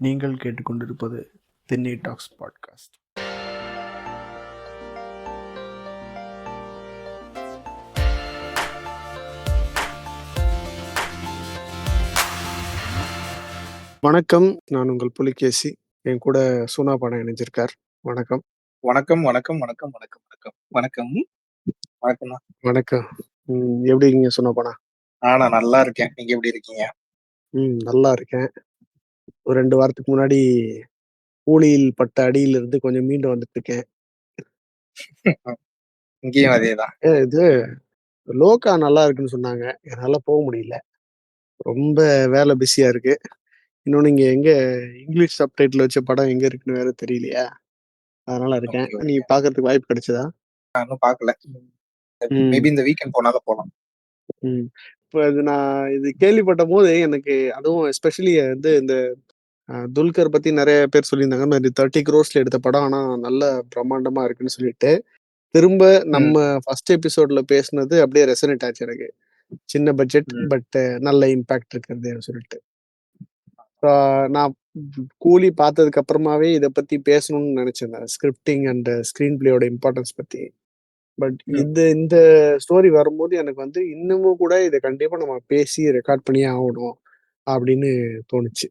நீங்கள் கேட்டுக்கொண்டிருப்பது திண்ணை டாக்ஸ் பாட்காஸ்ட். வணக்கம், நான் உங்கள் புலிகேசி. என் கூட சூனா படம் இணைஞ்சிருக்கார். வணக்கம். வணக்கம் வணக்கம் வணக்கம் வணக்கம் வணக்கம் வணக்கம் வணக்கம். வணக்கம். எப்படி இருக்கீங்க சூனா படம்? நான் நல்லா இருக்கேன். நீங்க எப்படி இருக்கீங்க? நல்லா இருக்கேன். ஒரு 2 வாரத்துக்கு முன்னாடி கூலியில் பட்ட அடியிலிருந்து கொஞ்சம் மீண்டு வந்துட்டு இருக்கேன். இங்கேயும் அதேதான். இது லோகா நல்லா இருக்குன்னு சொன்னாங்க. என்னால போக முடியல. ரொம்ப வேலை பிஸியா இருக்கு. இன்னொன்னு இங்க எங்க இங்கிலீஷ் சப்டைட்டில் வச்ச படம் எங்க இருக்குன்னு வேற தெரியலையா? அதனால இருக்கேன். ஓகே, நீ ஓகே. பாக்குறதுக்கு வாய்ப்பு கிடைச்சதா? நான் இன்னும் பார்க்கல. ம். மேபி இந்த வீக்கெண்ட் போனாலும் போலாம். ம். இப்ப நான் இது கேள்விப்பட்டபோது எனக்கு அதுவும் எஸ்பெஷலி வந்து இந்த துல்கர் பத்தி நெறைய பேர் சொல்லியிருந்தாங்க. இந்த மாரி 30 க்ரோர்ஸ்ல எடுத்த படம். ஆனா நல்ல பிரம்மாண்டமா இருக்குன்னு சொல்லிட்டு, திரும்ப நம்ம ம், ஃபர்ஸ்ட் எபிசோட்ல பேசுனது அப்படியே ரெசனேட் ஆச்சு எனக்கு. சின்ன பட்ஜெட் ம். பட் நல்ல இம்பாக்ட் இருக்குதுன்னு சொல்லிட்டு. நான் கூலி பார்த்ததுக்கு அப்புறமாவே இத பத்தி பேசணும்னு நெனச்சேன். ஸ்கிரிப்டிங் அண்ட் ஸ்கிரீன் பிளேயோட இம்பார்ட்டன்ஸ் பத்தி. பட் ம். இந்த ஸ்டோரி வரும்போது எனக்கு வந்து இன்னமும் கூட இத கண்டிப்பா நம்ம பேசி ரெக்கார்ட் பண்ணியே ஆகணும் அப்படின்னு தோணுச்சு.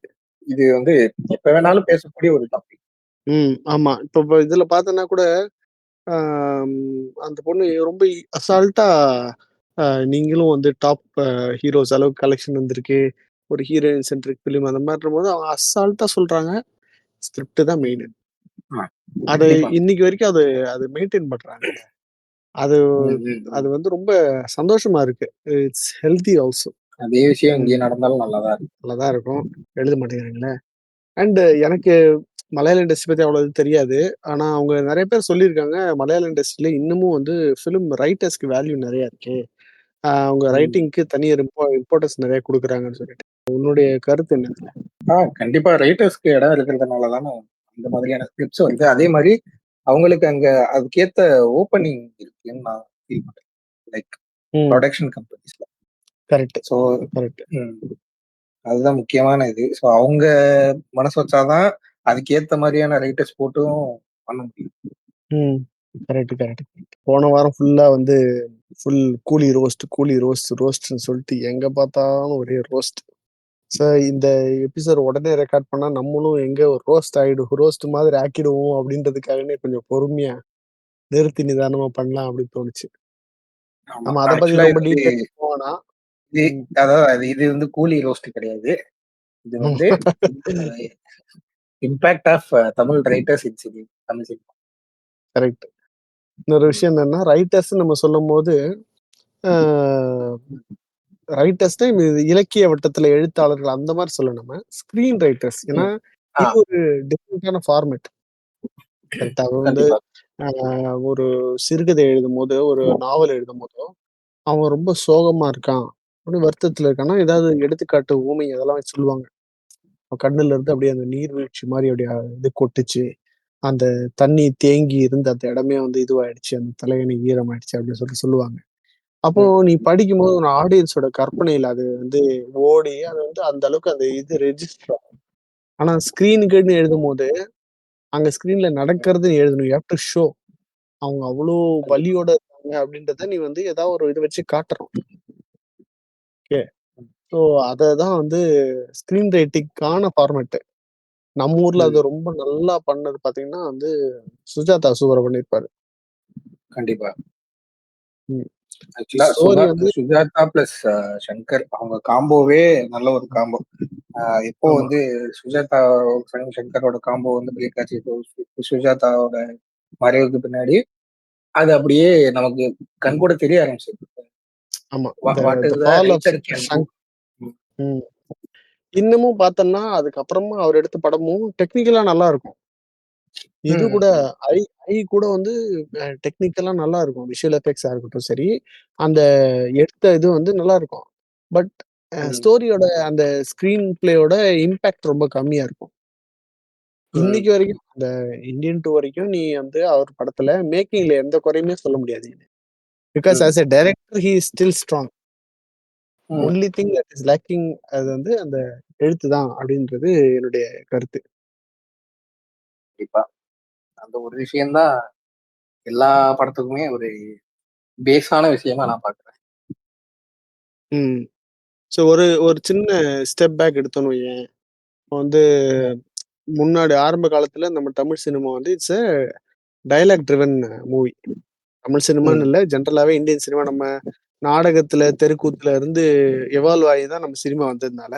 இது வந்து எப்ப வேணாலும் பேசக்கூடிய ஒரு டாபிக். ஆமா. இப்ப இதுல பார்த்தோன்னா கூட அந்த பொண்ணு ரொம்ப அசால்ட்டா நீங்களும் வந்து டாப் ஹீரோஸ் அளவுக்கு கலெக்ஷன் வந்திருக்கு. ஒரு ஹீரோயின் சென்ட்ரிக் ஃபிலிம் அந்த மாரின்றபோது அவங்க அசால்ட்டா சொல்றாங்க. ஸ்கிரிப்ட் தான் மெயின். ஆ, அது கண்டிப்பா. இன்னைக்கு வரைக்கும் அது மெயின்டெயின் பண்றாங்கல்ல. அது ம், ம், அது ம். வந்து ரொம்ப சந்தோஷமா இருக்கு. It's healthy also. அதே விஷயம் அண்ட் இங்கே நடந்தாலும் நல்லாதான் இருக்கு. நல்லாதான் இருக்கும். எழுத மாட்டேங்கிறாங்களே. அண்ட் எனக்கு மலையாள இண்டஸ்ட்ரி பத்தி அவ்வளவு தெரியாது. ஆனா அவங்க நெறைய பேர் சொல்லியிருக்காங்க, மலையாள இண்டஸ்ட்ரியில இன்னமும் வந்து ஃபிலிம் ரைட்டர்ஸ்க்கு வேல்யூ நெறைய இருக்கு. அவங்க ம். ரைட்டிங்க்கு தனி இம்பார்ட்டன்ஸ் நெறைய குடுக்குறாங்கன்னு சொல்லிட்டு. உன்னுடைய கருத்து என்ன இதுல? கண்டிப்பா ரைட்டர்ஸ்க்கு இடம் இருக்கிறதுனால தானே அந்த மாதிரியான ஸ்கிரிப்ட்ஸ் வருது. அதே மாதிரி அவங்களுக்கு அங்க அதுக்கேத்த ஓப்பனிங் இருக்குன்னு நான் ஃபீல் பண்றேன். லைக் ம். ப்ரொடக்ஷன் கம்பெனிஸ்ல. Correct, so correct. அதுதான் முக்கியமான இது. ஸோ அவங்க மனசு வச்சாதான் அதுக்கேத்த மாதிரியான ரைட்டர்ஸ் போட்டும் பண்ண முடியும். ம். Correct, correct. போன வாரம் ஃபுல்லா வந்து ஃபுல் கூலி ரோஸ்ட்ன்னு சொல்லிட்டு எங்க பார்த்தாலும் ஒரே ரோஸ்ட். இந்த எபிசோட் உடனே ரெக்கார்ட் பண்ணா நம்மளும் எங்க ரோஸ்ட் மாதிரி ஆக்கிடுவோம் அப்படின்றதுக்காகவே கொஞ்சம் பொறுமையா நிறுத்தி நிதானமா பண்ணலாம் அப்படின்னு தோணுச்சு. ஆமா. நம்ம அத பத்தி ஆக்சுவலா ரொம்ப இது வந்து டீட்டெயில் போவேணாம். இது ம். அதாவது இது வந்து கூலி ரோஸ்ட் கிடையாது. இது வந்து impact of Tamil writers in Tamil cinema. Correct. இன்னொரு விஷயம் என்னன்னா, ரைட்டர்ஸ் நம்ம சொல்லும்போது, ஆ ரைட்டர்ஸ்னா இலக்கிய வட்டத்துல எழுத்தாளர்கள் அந்த மாரி சொல்லல நம்ம. Screen writers. ஏன்னா, ம். ஆ, இது ஒரு டிஃபரெண்டான ஃபார்மேட். கரெக்ட்டா? அது வந்து கண்டிப்பா. அ ஒரு சிறுகதை எழுதும்போது, ஒரு நாவல் எழுதும்போதோ, அவன் ரொம்ப சோகமா இருக்கான், அப்படியே வருத்தத்துல இருக்கான்னா, ஏதாவது எடுத்துக்காட்டு, உவமை அதெல்லாம் வச்சு சொல்லுவாங்க. அவன் கண்ணுல இருந்து அப்படியே அந்த நீர்வீழ்ச்சி மாரி அப்படியே இது கொட்டுச்சு. அந்த தண்ணி தேங்கி இருந்த அந்த இடமே வந்து இதுவாயிடுச்சு. அந்த தலையணை ஈரமாயிடுச்சு அப்படின்னு சொல்லிட்டு சொல்லுவாங்க. அப்போ ம், நீ படிக்கும்போது ஒரு ஆடியன்ஸோட கற்பனையில அது வந்து ஓடி, அது வந்து அந்த அளவுக்கு அந்த இது ரெஜிஸ்டர் ஆகும். ஆனா ஸ்க்ரீனுக்குன்னு எழுதும்போது, அங்க ஸ்க்ரீன்ல ம். நடக்கிறத நீ எழுதணும். You have to show. அவங்க அவ்ளோ கண்டிப்பா. வலியோட இருக்காங்க அப்படின்றத நீ வந்து ஏதாவது ஒரு இத வச்சு காட்டணும். ஓகே. ம், ஸோ அததான் வந்து ஸ்க்ரீன் ரைட்டிங்க்கான ஃபார்மேட். நம்ம ஊர்ல ம். அது ரொம்ப நல்லா பண்ணது பார்த்தீங்கன்னா வந்து, சுஜாதா சூப்பரா பண்ணியிருப்பாரு. கண்டிப்பா. ம். ஆக்சுவலா ஸ்டோரி வந்து சுஜாதா பிளஸ் சங்கர் அவங்க காம்போவே நல்ல ஒரு காம்போ. இப்போ ஆமா. வந்து சுஜாதா சங்கரோட காம்போ வந்து பிரேக் ஆச்சு. இப்போ சுஜாதாவோட மறைவுக்கு பின்னாடி அது அப்படியே நமக்கு கண்கூட தெரிய ஆரம்பிச்சிருக்கு. ஆமா. What the is the fall of writer can do. ம். இன்னமும் பார்த்தோம்னா, அதுக்கப்புறமா அவர் எடுத்த படமும் டெக்னிக்கலா நல்லா இருக்கும். இது கூட ஐ ஐ கூட வந்து டெக்னிக்கலா நல்லா இருக்கும். விஷுவல் எஃபெக்ட்ஸா இருக்கட்டும் சரி, அந்த எடுத்த இது வந்து நல்லா இருக்கும். பட் ஸ்டோரியோட அந்த ஸ்க்ரீன் பிளேயோட இம்பாக்ட் ரொம்ப கம்மியா இருக்கும். இன்னைக்கு வரைக்கும் அந்த இந்தியன் 2 வரைக்கும் நீ வந்து அவர் படத்துல மேக்கிங்ல எந்த குறையுமே சொல்ல முடியாது. Because as a director he is still strong. Only thing that is lacking அது வந்து அந்த எழுத்து தான் அப்படின்றது என்னுடைய கருத்து. கண்டிப்பா. அந்த ஒரு விஷயம் தான் எல்லா படத்துக்குமே ஒரு பேஸான விஷயமா நான் பார்க்குறேன். ம். ஸோ ஒரு ஒரு சின்ன ஸ்டெப் பேக் எடுத்தோம்னு வையேன். இப்போ வந்து ம், முன்னாடி ஆரம்ப காலத்துல நம்ம தமிழ் சினிமா வந்து it's a dialogue driven movie. Tamil சினிமான்னு ம். இல்ல, ஜென்ரலாவே இந்தியன் சினிமா நம்ம நாடகத்துல, தெருக்கூத்துல இருந்து எவால்வ் ஆகி தான் நம்ம சினிமா வந்ததுனால,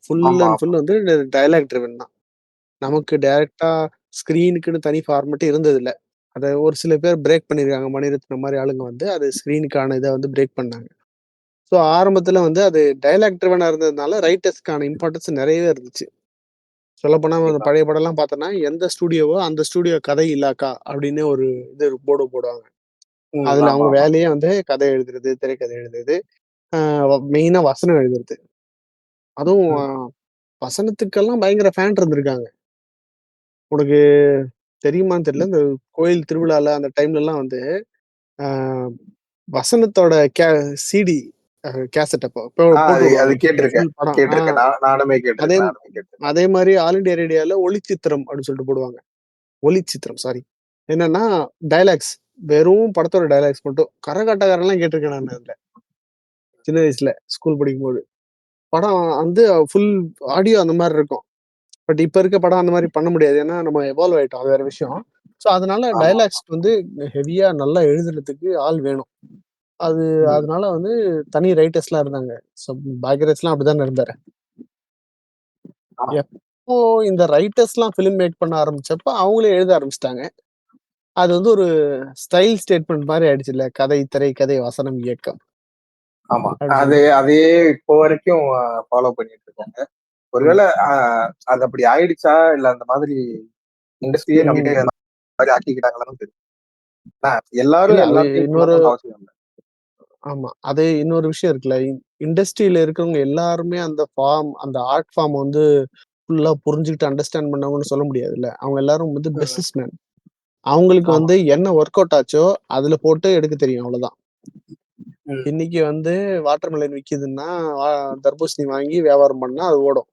ஃபுல் ஆமா, அண்ட் ஆமா. ஃபுல் வந்து டயலாக் ட்ரிவன் தான். நமக்கு டைரக்ட்டா ஸ்க்ரீனுக்குன்னு தனி ஃபார்மேட் இருந்ததில்ல. அத ஒரு சில பேர் பிரேக் பண்ணியிருக்காங்க. மணிரத்னம் மாரி ஆளுங்க வந்து அது ஸ்க்ரீனுக்கான இத வந்து பிரேக் பண்ணாங்க. ஸோ ஆரம்பத்துல வந்து அது டயலாக் ட்ரிவனா இருந்ததுனால ரைட்டர்ஸ்க்கான இம்பார்ட்டன்ஸ் நெறையவே இருந்துச்சு. சொல்லப்போனா அந்த கண்டிப்பா. பழைய படம்லாம் பார்த்தோன்னா, எந்த ஸ்டுடியோவோ அந்த ஸ்டுடியோ கதை இலாக்கா அப்படின்னு ஒரு இது போர்டு போடுவாங்க. ம். அதுல ஆமா, அவங்க ஆமா. வேலையே வந்து கதை எழுதுறது, திரைக்கதை எழுதுறது, அ மெயினா வசனம் எழுதுறது. அதுவும் ம். வசனத்துக்கெல்லாம் பயங்கர ஃபேன் இருந்திருக்காங்க. உனக்கு தெரியுமான்னு தெரியல. இந்த கோயில் திருவிழால அந்த டைம்லலாம் வந்து, அ வசனத்தோட சிடி கேசட் அப்போ போட்டு அது அது விடுவாங்க. கேட்டிருக்கேன். ஃபுல் படம். கேட்டிருக்கேன். நானுமே அதே கேட்டிருக்கேன். நானுமே கேட்டிருக்கேன். அதே மாரி ஆல் இண்டியா ரேடியோல ஒளிச்சித்திரம் அப்படின்னு சொல்லிட்டு போடுவாங்க. ஒளிச்சித்திரம் சாரி. என்னன்னா டயலாக்ஸ். வெறும் படத்தோட டயலாக்ஸ் மட்டும். கரகாட்டக்காரன்லாம் கேட்டுருக்கேன் நானு அதுல. சின்ன வயசுல ஸ்கூல் படிக்கும்போது. படம் வந்து ஃபுல் ஆடியோ அந்த மாரி இருக்கும். பட் இப்ப இருக்க படம் அந்த மாரி பண்ண முடியாது. ஏன்னா நம்ம எவால்வ் ஆயிட்டோம். அது வேற விஷயம். ஸோ அதனால ஆமா, ஆமா. டயலாக்ஸ் வந்து ஹெவியா நல்லா எழுதுறதுக்கு ஆள் வேணும். அது ம். அதனால வந்து தனி ரைட்டர்ஸ்லாம் இருந்தாங்க. ஸோ பாக்யராஜ்லாம் அப்படித்தானே இருந்தாரு. ஆமா. எப்போ இந்த ரைட்டர்ஸ்லாம் ஃபில்ம் மேக் பண்ண ஆரம்பிச்சப்ப, அவங்களே எழுத ஆரம்பிச்சுட்டாங்க. அது வந்து ஒரு ஸ்டைல் ஸ்டேட்மெண்ட் மாரி ஆயிடுச்சுல்ல. கதை, திரைக்கதை, வசனம், இயக்கம் ஆமா. அப்படின்னு அது சொல்லிட்டு. அதே இப்போ வரைக்கும் ஃபாலோ பண்ணிட்டு இருக்காங்க. ஆமா. ஒருவேள அது அப்படி ஆயிடுச்சா? இல்ல அந்த மாதிரி இண்டஸ்ட்ரியே ம். நம்மகிட்ட அந்த மாரி ஆக்கிக்கிட்டாங்களான்னு தெரியல. ஆனா எல்லாரும் இல்ல அது எல்லாத்தையும் இன்னொரு பண்ணணும்னு அவசியம் இல்ல. ஆமா. அது இன்னொரு விஷயம் இருக்குல்ல. இண்டஸ்ட்ரியில இருக்கிறவங்க எல்லாருமே அந்த ஆர்ட் ஃபார்ம் வந்து ஃபுல்லா புரிஞ்சுகிட்டு அண்டர்ஸ்டாண்ட் பண்ணவங்கன்னு சொல்ல முடியாதுல்ல. அவங்க எல்லாரும் வந்து ம். Business man. அவங்களுக்கு ஆமா. வந்து என்ன வொர்க் அவுட் ஆச்சோ, அதுல போட்டு எடுக்க தெரியும் அவ்வளோதான். ம். இன்னைக்கு வந்து வாட்டர் மெலன் விக்குதுன்னா, வா தர்பூசணி வாங்கி வியாபாரம் பண்ணா அது ஓடும்.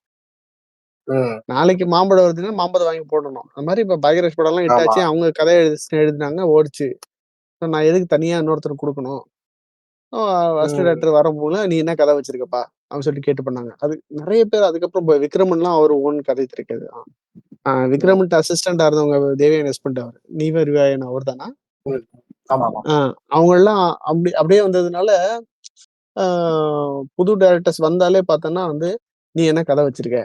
ம். நாளைக்கு மாம்பழம் வருதுன்னா, மாம்பழம் வாங்கி போடணும். அந்த மாரி இப்ப பாக்யராஜ் படம்லாம் ஹிட் ஆமா. ஆச்சு. அவங்க கதை எழுதுனாங்க, ஓடுச்சு. நான் எதுக்கு தனியா இன்னொருத்தருக்கு குடுக்கணும்? அசிஸ்டன்ட் ம். டைரக்டர் வரும்போது, "நீ என்ன கதை வச்சிருக்கப்பா?" அப்படின்னு சொல்லிட்டு கேட்டு பண்ணாங்க. அது நெறைய பேர் அதுக்கப்புறம் விக்ரமன்லாம் அவரு ஓன் கதை திரைக்கதை தான். ம். விக்ரம்ன்ட்ட அசிஸ்டன்ட்டா இருந்தவங்க தேவயானி ஹஸ்பண்ட் அவரு. "நீ வருவாயான்னு" அவர் தானா? ம். ஆமாமா. ஆ அவங்கலாம் அப்படியே வந்ததுனால, ஆ புது டைரக்டர்ஸ் வந்தாலே பார்த்தோன்னா வந்து, "நீ என்ன கதை வச்சிருக்க?"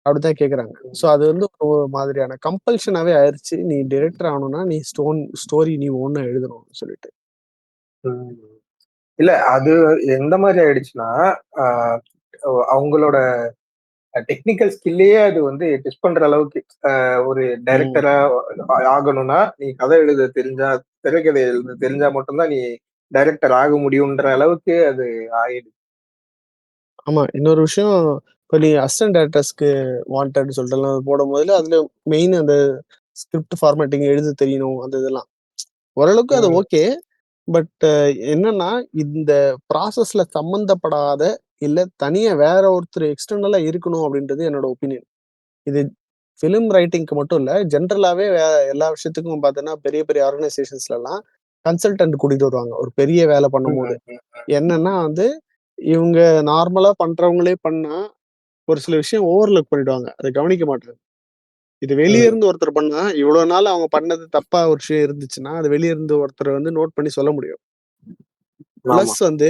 அப்படித்தான் கேட்கறாங்க. ஸோ ம். அது வந்து ஒரு மாதிரியான கம்பல்ஷனாவே ஆயிருச்சு. நீ டைரக்டர் ஆகணும்னா, நீ ஸ்டோரி நீ ஓனா எழுதணும் சொல்லிட்டு. ம். இல்ல அது எந்த மாரி ஆயிடுச்சுன்னா, அ அவங்களோட டெக்னிக்கல் ஸ்கில்லையே அது வந்து டெஸ்ட் பண்ற அளவுக்கு ஒரு ம். டைரக்டரா ஆகணும்னா, நீ கதை எழுத தெரிஞ்சா, திரைக்கதை எழுத தெரிஞ்சா மட்டும் தான் நீ டைரக்டர் ஆக முடியுன்ற அளவுக்கு அது ஆயிடுச்சு. ஆமா. இன்னொரு விஷயம், இப்ப நீ அசிஸ்டன்ட் டைரக்டர்ஸ்க்கு வாண்டட்ன்னு சொல்லிட்டுலாம் போடும்போதுல, அதுல மெயின் அந்த ஸ்கிரிப்ட் ஃபார்மேட்டிங் எழுத தெரியணும். அந்த இதெல்லாம். ஓரளவுக்கு அது ம். ஓகே. பட் என்னன்னா, இந்த ப்ராசஸ்ல சம்மந்தப்படாத, இல்ல தனியா வேற ஒருத்தர் எக்ஸ்டர்னலா இருக்கணும் அப்படின்றது என்னோட ஒப்பீனியன். இது ஃபில்ம் ரைட்டிங்க்கு மட்டும் இல்ல. ஜெனரலாவே எல்லா விஷயத்துக்கும் பார்த்தீங்கன்னா, பெரிய பெரிய ஆர்கனைசேஷன்ஸ்லலாம் கன்சல்டன்ட் கூட்டிட்டு வருவாங்க. ஒரு பெரிய வேலை ம். பண்ணும்போது. ம். என்னன்னா வந்து, இவங்க நார்மலா பண்றவங்களே பண்ணா, ஒரு சில விஷயம் ஓவர்லுக் பண்ணிடுவாங்க. அத கவனிக்க மாட்டாங்க. இது வெளிய ம். இருந்து ஒருத்தர் பண்ணா, இவ்வளோ நாள் அவங்க பண்ணது தப்பா ஒரு விஷயம் இருந்துச்சுன்னா, அது வெளிய இருந்து ஒருத்தர் வந்து நோட் பண்ணி சொல்ல முடியும். ஆமா. பிளஸ் வந்து,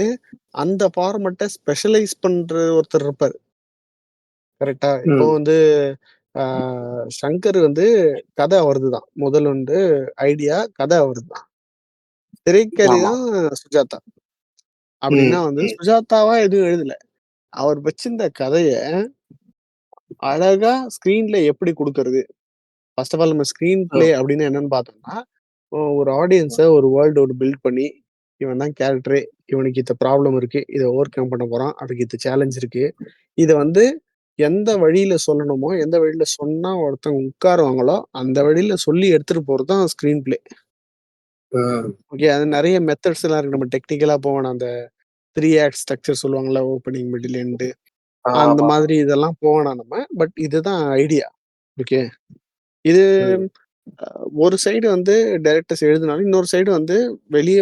அந்த ஃபார்மட்ட ஸ்பெஷலைஸ் பண்ற ஒருத்தர் இருப்பாரு. கரெக்ட்டா? இப்போ ம். வந்து ஆ சங்கர் வந்து கதை அவரது தான். முதல் வந்து ஐடியா, கதை அவரது தான். திரைக்கதை ஆமா. தான் சுஜாதா. ம். அப்படின்னா வந்து ம். சுஜாதாவா எதுவும் எழுதல. அவர் வச்சிருந்த கதைய அழகா ஸ்க்ரீன்ல எப்படி குடுக்கறது? ஃபர்ஸ்ட் ஆஃப் ஆல் நம்ம ஸ்க்ரீன் பிளே ம். அப்படின்னு என்னன்னு பார்த்தோம்னா, ஒரு ஆடியன்ஸ ஒரு வேர்ல்ட் ஒரு பில்ட் பண்ணி, இவன் தான் கேரக்டரு. இவனுக்கு இந்த ப்ராப்ளம் இருக்கு. இத ஓவர் கம் பண்ண போறான். அதுக்கு இந்த சேலஞ்ச் இருக்கு. இத வந்து எந்த வழியில சொல்லணுமோ, எந்த வழியில சொன்னா ஒருத்தவங்க உட்காருவாங்களோ, அந்த வழியில சொல்லி எடுத்துட்டு போறது தான் ஸ்க்ரீன் பிளே. ம். ஓகே. அது நெறைய மெத்தட்ஸ்லாம் இருக்கு. நம்ம டெக்னிக்கலா போ வேணாம். அந்த 3 ஆக்ட் ஸ்ட்ரக்சர் சொல்லுவாங்கல்ல. Opening, middle, end. அந்த ஆமா. மாதிரி இதெல்லாம் போவேணாம் நம்ம. பட் இதுதான் ஐடியா. ஓகே. இது ம். ஒரு சைடு வந்து டைரக்டர்ஸ் எழுதினாலும், இன்னொரு சைடு வந்து வெளிய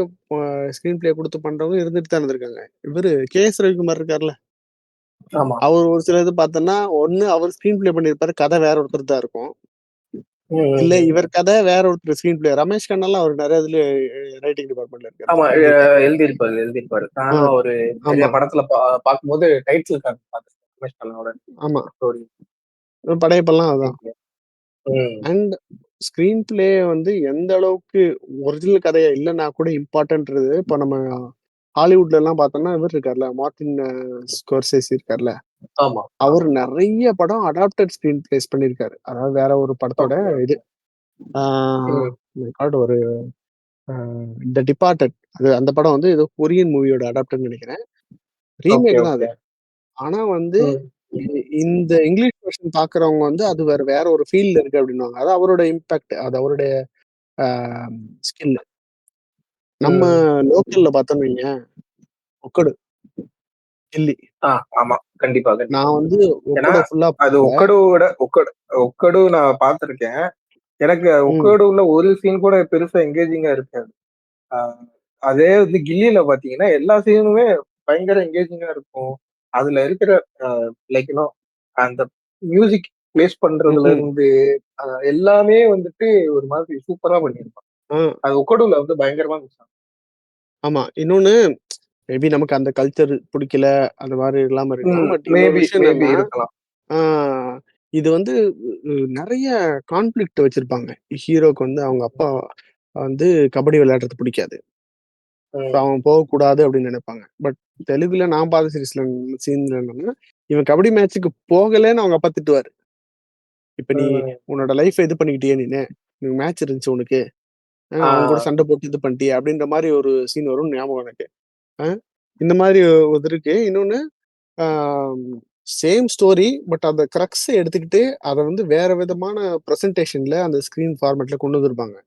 ஸ்க்ரீன் பிளே குடுத்து பண்றவங்க இருந்துட்டு தான் இருந்திருக்காங்க. இவரு கே.எஸ். ரவிக்குமார் இருக்கார்ல, ஆமா. அவர் ஒரு சில இது பார்த்தோன்னா, ஒண்ணு அவர் ஸ்க்ரீன் பிளே பண்ணியிருப்பாரு. கதை வேற ஒருத்தர் தான் இருக்கும். ம், ம், இல்ல ம். இவர் கதை வேற ஒருத்தர் ஸ்க்ரீன் பிளே. ரமேஷ் கண்ணாலாம் அவர் நெறைய இதுல ரைட்டிங் டிபார்ட்மெண்ட்ல இருக்காரு. ஆமா. பார்த்திருப்பீங்க. எழுதியிருப்பாரு. ஆ, நானும் ஒரு நெறைய ஆமா, படத்துல பார்க்கும்போது டைட்டில் கார்டு பார்த்தேன். ரமேஷ் கண்ணனோட ஆமா. ஸ்டோரி. படையப்பெல்லாம் அதான். Screen play. ம். அண்ட் ஸ்க்ரீன் பிளே வந்து எந்த அளவுக்கு ஒரிஜினல் கதையா இல்லன்னா கூட இம்பார்ட்டன்ட்றது இப்ப நம்ம ஹாலிவுட்லலாம் பார்த்தோம்னா, இவர் இருக்கார்ல, மார்ட்டின் ஸ்கோர்சேசி இருக்கார்ல. ஆமா. அவரு நெறைய படம் அடாப்டட் ஸ்க்ரீன் பிளேஸ் பண்ணியிருக்காரு. அதாவது வேற ஒரு படத்தோட ஓகே, இது. ஓகே. ஆ ம். மை காட் ஒரு அ த டிபார்ட்டட். அது அந்த படம் வந்து ஏதோ கொரியன் மூவியோட அடாப்டட்ன்னு நெனைக்கிறேன். ஓகே, ரீமேக் தான் அது. ஓகே. ஆனா வந்து ம். இந்த இங்கிலீஷ் வெர்ஷன் பார்க்குறவங்க வந்து அது வேற வேற ஒரு ஃபீல்ல இருக்கு அப்டின்னுவாங்க. அது அவரோட இம்பாக்ட். அது அவருடைய ஆ ஸ்கில். நம்ம ம். லோக்கல்ல பார்த்தோம்னு வைங்களேன், ஒக்கடு, கில்லி. ஆ, ஆமா. கண்டிப்பா, கண்டிப்பா. நான் வந்து ஏன்னா, ஒக்கட ஃபுல்லா அது பார்க்கல. ஒக்கடு நான் பார்த்திருக்கேன். எனக்கு ம். ஒக்கடுல ஒரு சீன் கூட பெருசா எங்கேஜிங்கா இருக்காது. ஆ, அதே வந்து கில்லில பார்த்தீங்கன்னா, எல்லா சீனுமே பயங்கர எங்கேஜிங்கா இருக்கும். அதுல இருக்கிற அ லைக் அந்த மியூசிக் பிளேஸ் பண்றதுல ம்ஹ்ம். இருந்து எல்லாமே வந்துட்டு ஒரு மாதிரி சூப்பரா பண்ணியிருப்பான். ஆ, அது ஒக்கடுல வந்து பயங்கரமா மிஸ் ஆகும். ஆமா. இன்னொன்னு மேபி நமக்கு அந்த கல்ச்சர் புடிக்கல. அந்த மாரி இல்லாம இருக்கலாம். ம். பட் இன்னொரு விஷயம் மேபி என்னன்னா, இருக்கலாம். ஆ இது வந்து நெறைய கான்ஃப்ளிக்ட் வச்சிருப்பாங்க. ஹீரோக்கு வந்து அவங்க அப்பா வந்து கபடி விளையாடுறது பிடிக்காது. ஸோ ம். அவன் போகக்கூடாது அப்படின்னு நெனைப்பாங்க. பட் தெலுங்குல நான் பார்த்த சீன்ல என்னன்னா, இவன் கபடி மேட்ச்சுக்கு போகலன்னு அவங்க அப்பா திட்டுவாரு. இப்ப நீ ம். உன்னோட லைஃப்ப இது பண்ணிக்கிட்டியே நீனு. மேட்ச் இருந்துச்சு உனக்கு. ஆ. அவன் கூட சண்டை போட்டு இது பண்ணிட்டியே அப்படின்ற மாரி ஒரு சீன் வரும் ஞாபகம் எனக்கு. அ இந்த மாரி ஒரு இருக்கு. இன்னொன்னு ஆ சேம் ஸ்டோரி பட் அந்த கிரக்ஸ எடுத்துக்கிட்டு அத வந்து வேற விதமான பிரசன்டேஷன்ல அந்த ஸ்க்ரீன் ஃபார்மேட்ல கொண்டு வந்திருப்பாங்க.